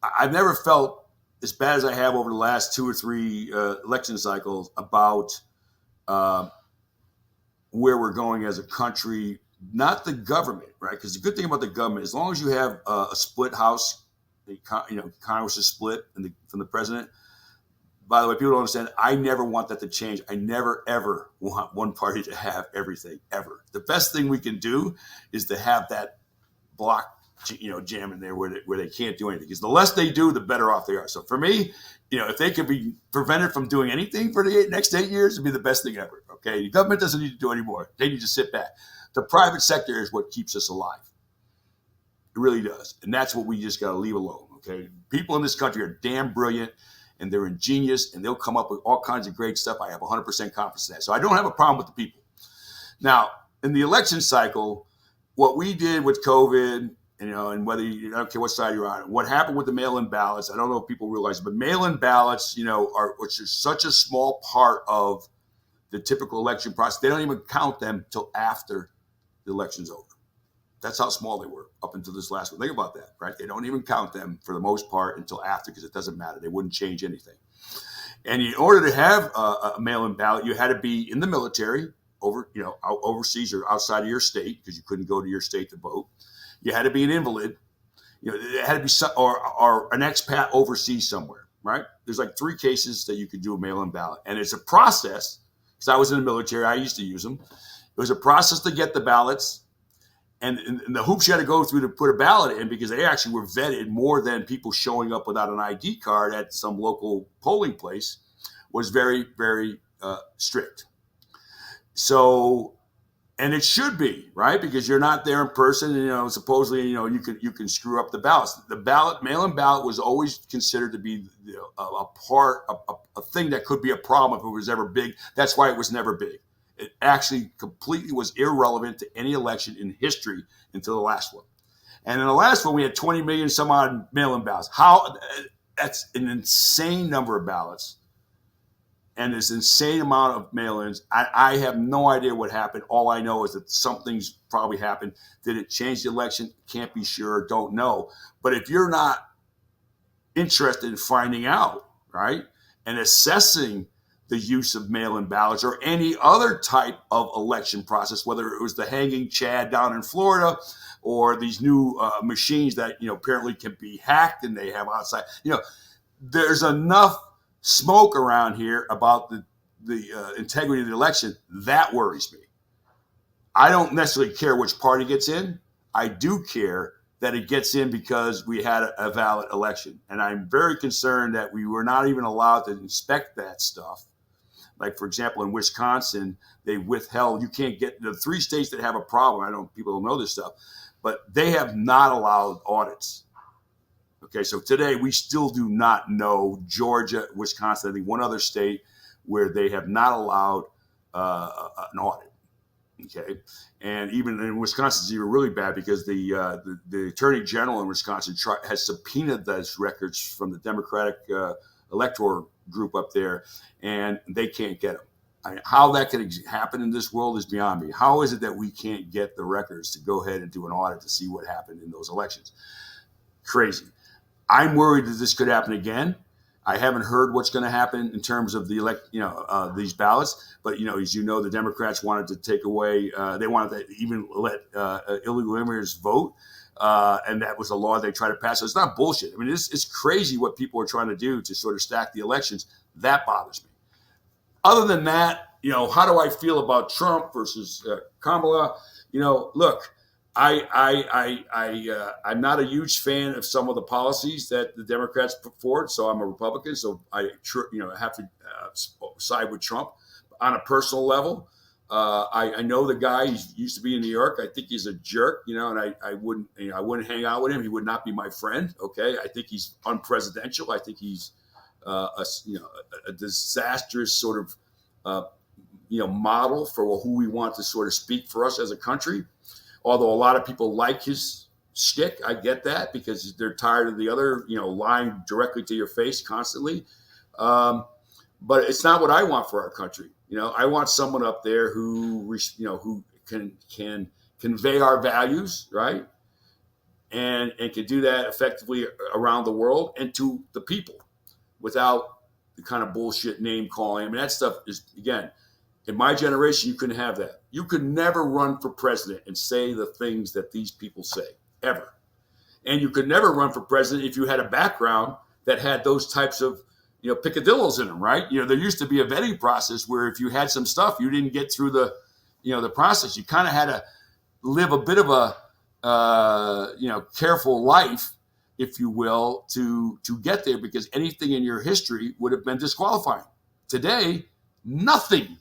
I've never felt as bad as I have over the last 2 or 3 election cycles about where we're going as a country, not the government, right? Because the good thing about the government, as long as you have a split house, Congress is split from the president. By the way, people don't understand. I never want that to change. I never, ever want one party to have everything, ever. The best thing we can do is to have that block jam in there where they can't do anything. Because the less they do, the better off they are. So for me, if they could be prevented from doing anything for the next 8 years, it'd be the best thing ever. Okay, the government doesn't need to do anymore. They need to sit back. The private sector is what keeps us alive. It really does, and that's what we just got to leave alone. Okay, people in this country are damn brilliant, and they're ingenious, and they'll come up with all kinds of great stuff. I have 100% confidence in that. So I don't have a problem with the people. Now, in the election cycle, what we did with COVID, and whether I don't care what side you're on, what happened with the mail-in ballots, I don't know if people realize it, but mail-in ballots, which is such a small part of the typical election process, they don't even count them till after the election's over. That's how small they were up until this last one. Think about that, right? They don't even count them for the most part until after, because it doesn't matter. They wouldn't change anything. And in order to have a mail-in ballot, you had to be in the military, overseas or outside of your state, because you couldn't go to your state to vote. You had to be an invalid. It had to be or an expat overseas somewhere, right? There's like 3 cases that you could do a mail-in ballot, and it's a process. Because I was in the military, I used to use them. It was a process to get the ballots. And the hoops you had to go through to put a ballot in, because they actually were vetted more than people showing up without an ID card at some local polling place, was very, very strict. So, and it should be, right? Because you're not there in person, supposedly, you can screw up the ballots. The mail-in ballot was always considered to be a thing that could be a problem if it was ever big. That's why it was never big. It actually completely was irrelevant to any election in history until the last one. And in the last one, we had 20 million some odd mail-in ballots. That's an insane number of ballots and this insane amount of mail-ins. I have no idea what happened. All I know is that something's probably happened. Did it change the election? Can't be sure. Don't know. But if you're not interested in finding out, right, and assessing the use of mail-in ballots or any other type of election process, whether it was the hanging Chad down in Florida or these new machines that, apparently can be hacked and they have outside, there's enough smoke around here about the integrity of the election. That worries me. I don't necessarily care which party gets in. I do care that it gets in because we had a valid election. And I'm very concerned that we were not even allowed to inspect that stuff. Like, for example, in Wisconsin, they withheld, you can't get the 3 states that have a problem. I don't, people don't know this stuff, but they have not allowed audits. Okay, so today we still do not know Georgia, Wisconsin, I think one other state where they have not allowed an audit. Okay, and even in Wisconsin, it's even really bad because the Attorney General in Wisconsin has subpoenaed those records from the Democratic electoral group up there, and they can't get them. I mean, how that could happen in this world is beyond me. How is it that we can't get the records to go ahead and do an audit to see what happened in those elections? Crazy. I'm worried that this could happen again. I haven't heard what's going to happen in terms of the these ballots, but as you know, the Democrats wanted to take away. They wanted to even let illegal immigrants vote, and that was a law they tried to pass. So it's not bullshit. I mean, it's crazy what people are trying to do to sort of stack the elections. That bothers me. Other than that, how do I feel about Trump versus Kamala? Look. I'm not a huge fan of some of the policies that the Democrats put forward. So I'm a Republican. So I have to side with Trump on a personal level. I know the guy. He used to be in New York. I think he's a jerk, and I wouldn't hang out with him. He would not be my friend. Okay. I think he's unpresidential. I think he's a disastrous sort of model for who we want to sort of speak for us as a country. Although a lot of people like his shtick, I get that because they're tired of the other, lying directly to your face constantly. But it's not what I want for our country. I want someone up there who can convey our values, right, and can do that effectively around the world and to the people without the kind of bullshit name calling. I mean, that stuff is, again. In my generation, you couldn't have that. You could never run for president and say the things that these people say, ever. And you could never run for president if you had a background that had those types of, picadillos in them, right? There used to be a vetting process where if you had some stuff, you didn't get through the process. You kind of had to live a bit of careful life, if you will, to get there, because anything in your history would have been disqualifying. Today, nothing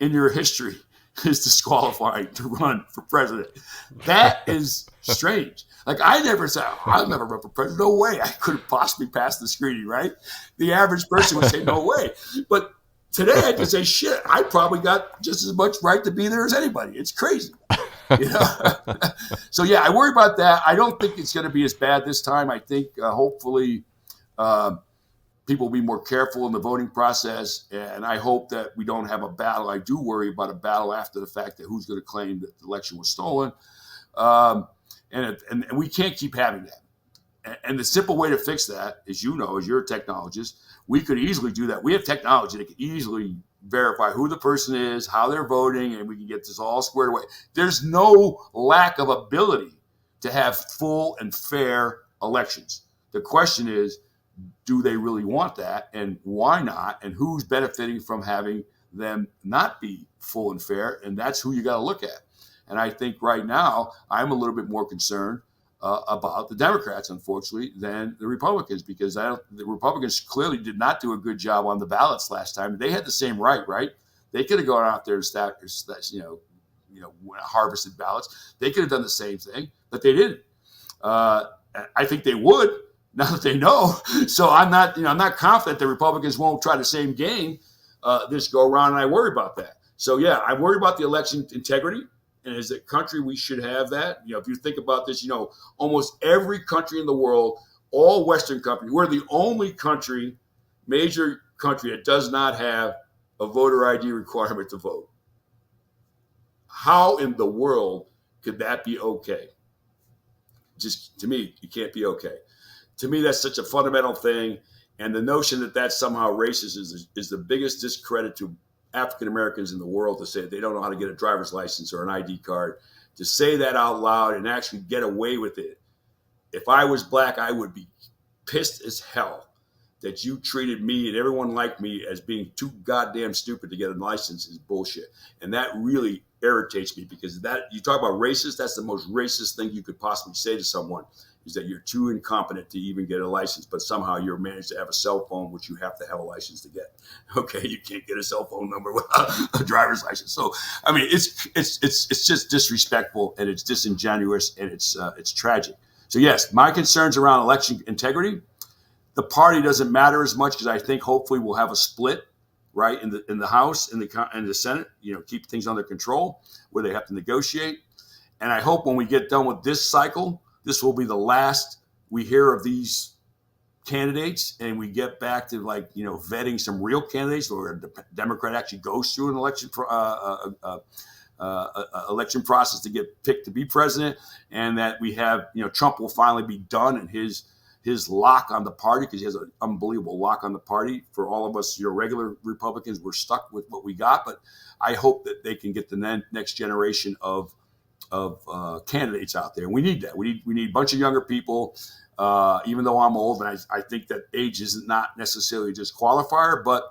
in your history is disqualifying to run for president. That is strange. Like, I never said, I'll never run for president. No way. I couldn't possibly pass the screening, right? The average person would say, no way. But today I can say, shit, I probably got just as much right to be there as anybody. It's crazy. So yeah, I worry about that. I don't think it's going to be as bad this time. I think hopefully people will be more careful in the voting process, and I hope that we don't have a battle. I do worry about a battle after the fact, that who's going to claim that the election was stolen, and we can't keep having that. And the simple way to fix that, as you know, as you're a technologist, we could easily do that. We have technology that can easily verify who the person is, how they're voting, and we can get this all squared away. There's no lack of ability to have full and fair elections. The question is, do they really want that, and why not, and who's benefiting from having them not be full and fair? And that's who you got to look at. And I think right now I'm a little bit more concerned about the Democrats, unfortunately, than the Republicans, because the Republicans clearly did not do a good job on the ballots last time. They had the same right? They could have gone out there and harvested ballots. They could have done the same thing, but they didn't. I think they would, now that they know. So I'm not confident the Republicans won't try the same game this go around, and I worry about that. So yeah, I worry about the election integrity. And as a country, we should have that. If you think about this, almost every country in the world, all Western countries, we're the only major country that does not have a voter ID requirement to vote. How in the world could that be okay? Just, to me, it can't be okay. To me, that's such a fundamental thing. And the notion that that's somehow racist is the biggest discredit to African Americans in the world, to say that they don't know how to get a driver's license or an ID card. To say that out loud and actually get away with it. If I was black, I would be pissed as hell that you treated me and everyone like me as being too goddamn stupid to get a license is bullshit. And that really irritates me, because that, you talk about racist, that's the most racist thing you could possibly say to someone, is that you're too incompetent to even get a license, but somehow you're managed to have a cell phone, which you have to have a license to get. Okay, you can't get a cell phone number without a driver's license. So, I mean, it's just disrespectful, and it's disingenuous, and it's tragic. So yes, my concerns around election integrity. The party doesn't matter as much, because I think hopefully we'll have a split, right, in the House and the Senate. Keep things under control where they have to negotiate. And I hope when we get done with this cycle, this will be the last we hear of these candidates, and we get back to vetting some real candidates, where the Democrat actually goes through an election process to get picked to be president, and that we have Trump will finally be done, and his lock on the party, because he has an unbelievable lock on the party. For all of us, regular Republicans, we're stuck with what we got. But I hope that they can get the next generation of candidates out there. And we need that. We need a bunch of younger people. Even though I'm old, and I think that age is not necessarily a disqualifier, but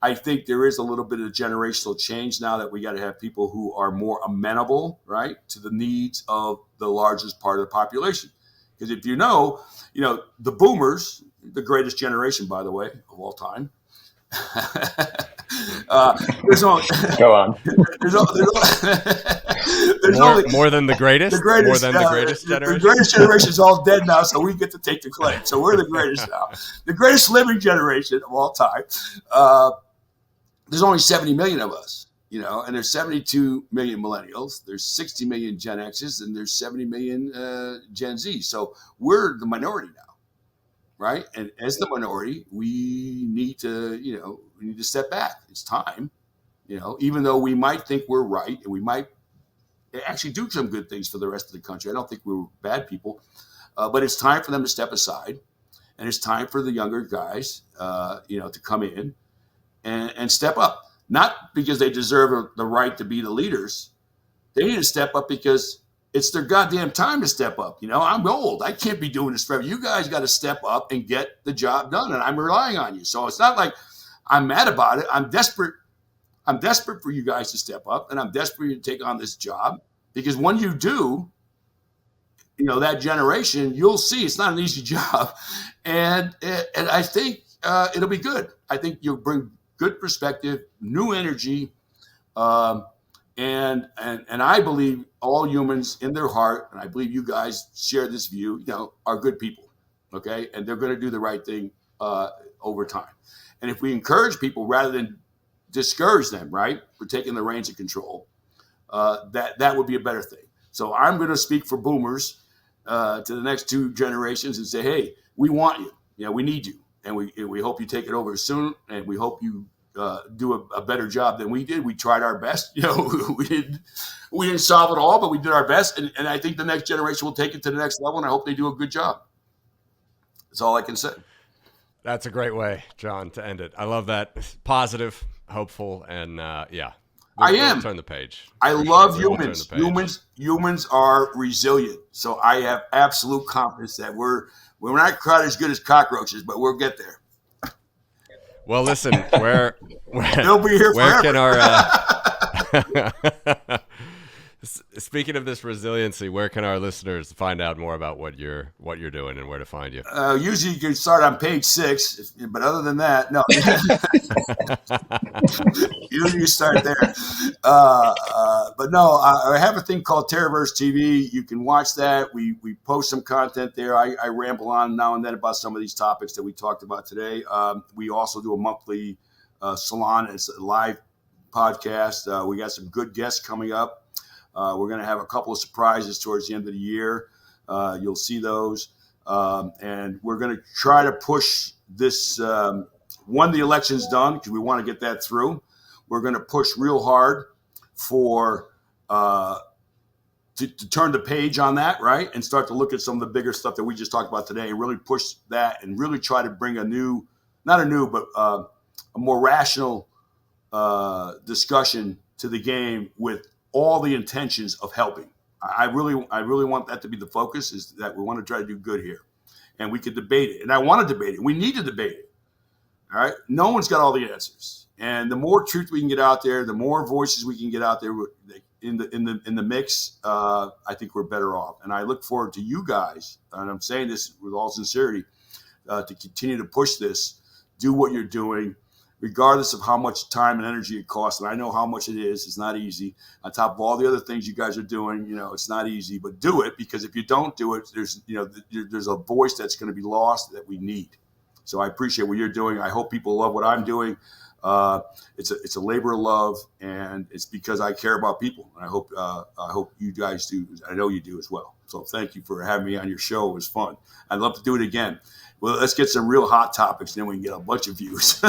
I think there is a little bit of generational change now, that we got to have people who are more amenable, right, to the needs of the largest part of the population. Because if the boomers, the greatest generation, by the way, of all time. Go on. There's more than the greatest? More than the greatest generation? The greatest generation is all dead now, so we get to take the claim. So we're the greatest now. The greatest living generation of all time. There's only 70 million of us, and there's 72 million millennials. There's 60 million Gen X's, and there's 70 million Gen Z. So we're the minority now, right? And as the minority, we need to step back. It's time, even though we might think we're right, and we might actually do some good things for the rest of the country. I don't think we're bad people, but it's time for them to step aside, and it's time for the younger guys, to come in and step up. Not because they deserve the right to be the leaders. They need to step up because it's their goddamn time to step up. I'm old. I can't be doing this forever. You guys got to step up and get the job done, and I'm relying on you. So it's not like I'm mad about it. I'm desperate. I'm desperate for you guys to step up, and I'm desperate for you to take on this job, because when you do, that generation, you'll see it's not an easy job, and I think it'll be good. I think you'll bring good perspective, new energy, and I believe all humans in their heart, and I believe you guys share this view, are good people, okay, and they're going to do the right thing over time. And if we encourage people rather than discourage them, right, for taking the reins of control, that would be a better thing. So I'm going to speak for boomers to the next two generations and say, hey, we want you. We need you. And we hope you take it over soon. And we hope you do a better job than we did. We tried our best. We didn't solve it all, but we did our best. And I think the next generation will take it to the next level. And I hope they do a good job. That's all I can say. That's a great way, John, to end it. I love that. Positive, hopeful, and We'll turn the page. I love humans. Humans are resilient. So I have absolute confidence that we're not quite as good as cockroaches, but we'll get there. Well, listen, where they'll be here where forever. Can our speaking of this resiliency, where can our listeners find out more about what you're doing and where to find you? Usually you can start on page 6, but other than that, no. Usually you start there. But no, I have a thing called Terraverse TV. You can watch that. We post some content there. I ramble on now and then about some of these topics that we talked about today. We also do a monthly Salon. It's a live podcast. We got some good guests coming up. We're going to have a couple of surprises towards the end of the year. You'll see those. And we're going to try to push this when the election's done, because we want to get that through. We're going to push real hard for to turn the page on that, right? And start to look at some of the bigger stuff that we just talked about today and really push that and really try to bring a more rational discussion to the game with all the intentions of helping. I really want that to be the focus, is that we want to try to do good here. And we could debate it. And I want to debate it. We need to debate it. All right. No one's got all the answers. And the more truth we can get out there, the more voices we can get out there in the mix, I think we're better off. And I look forward to you guys, and I'm saying this with all sincerity, to continue to push this, do what you're doing, regardless of how much time and energy it costs. And I know how much it is. It's not easy. On top of all the other things you guys are doing, it's not easy, but do it, because if you don't do it, there's a voice that's going to be lost that we need. So I appreciate what you're doing. I hope people love what I'm doing. It's a labor of love, and it's because I care about people. And I hope you guys do. I know you do as well. So thank you for having me on your show. It was fun. I'd love to do it again. Well, let's get some real hot topics, and then we can get a bunch of views.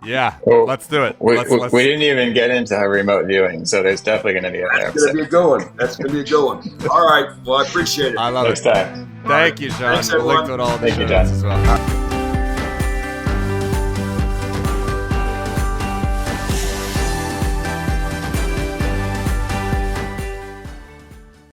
Yeah, let's do it. We didn't even get into remote viewing, so there's definitely going to be That's going to be a good one. That's going to be a good one. All right. Well, I appreciate it. I love Next it. time. Thank you, John. Thanks, We'll everyone. link to it all in the Thank you, show notes John. as well.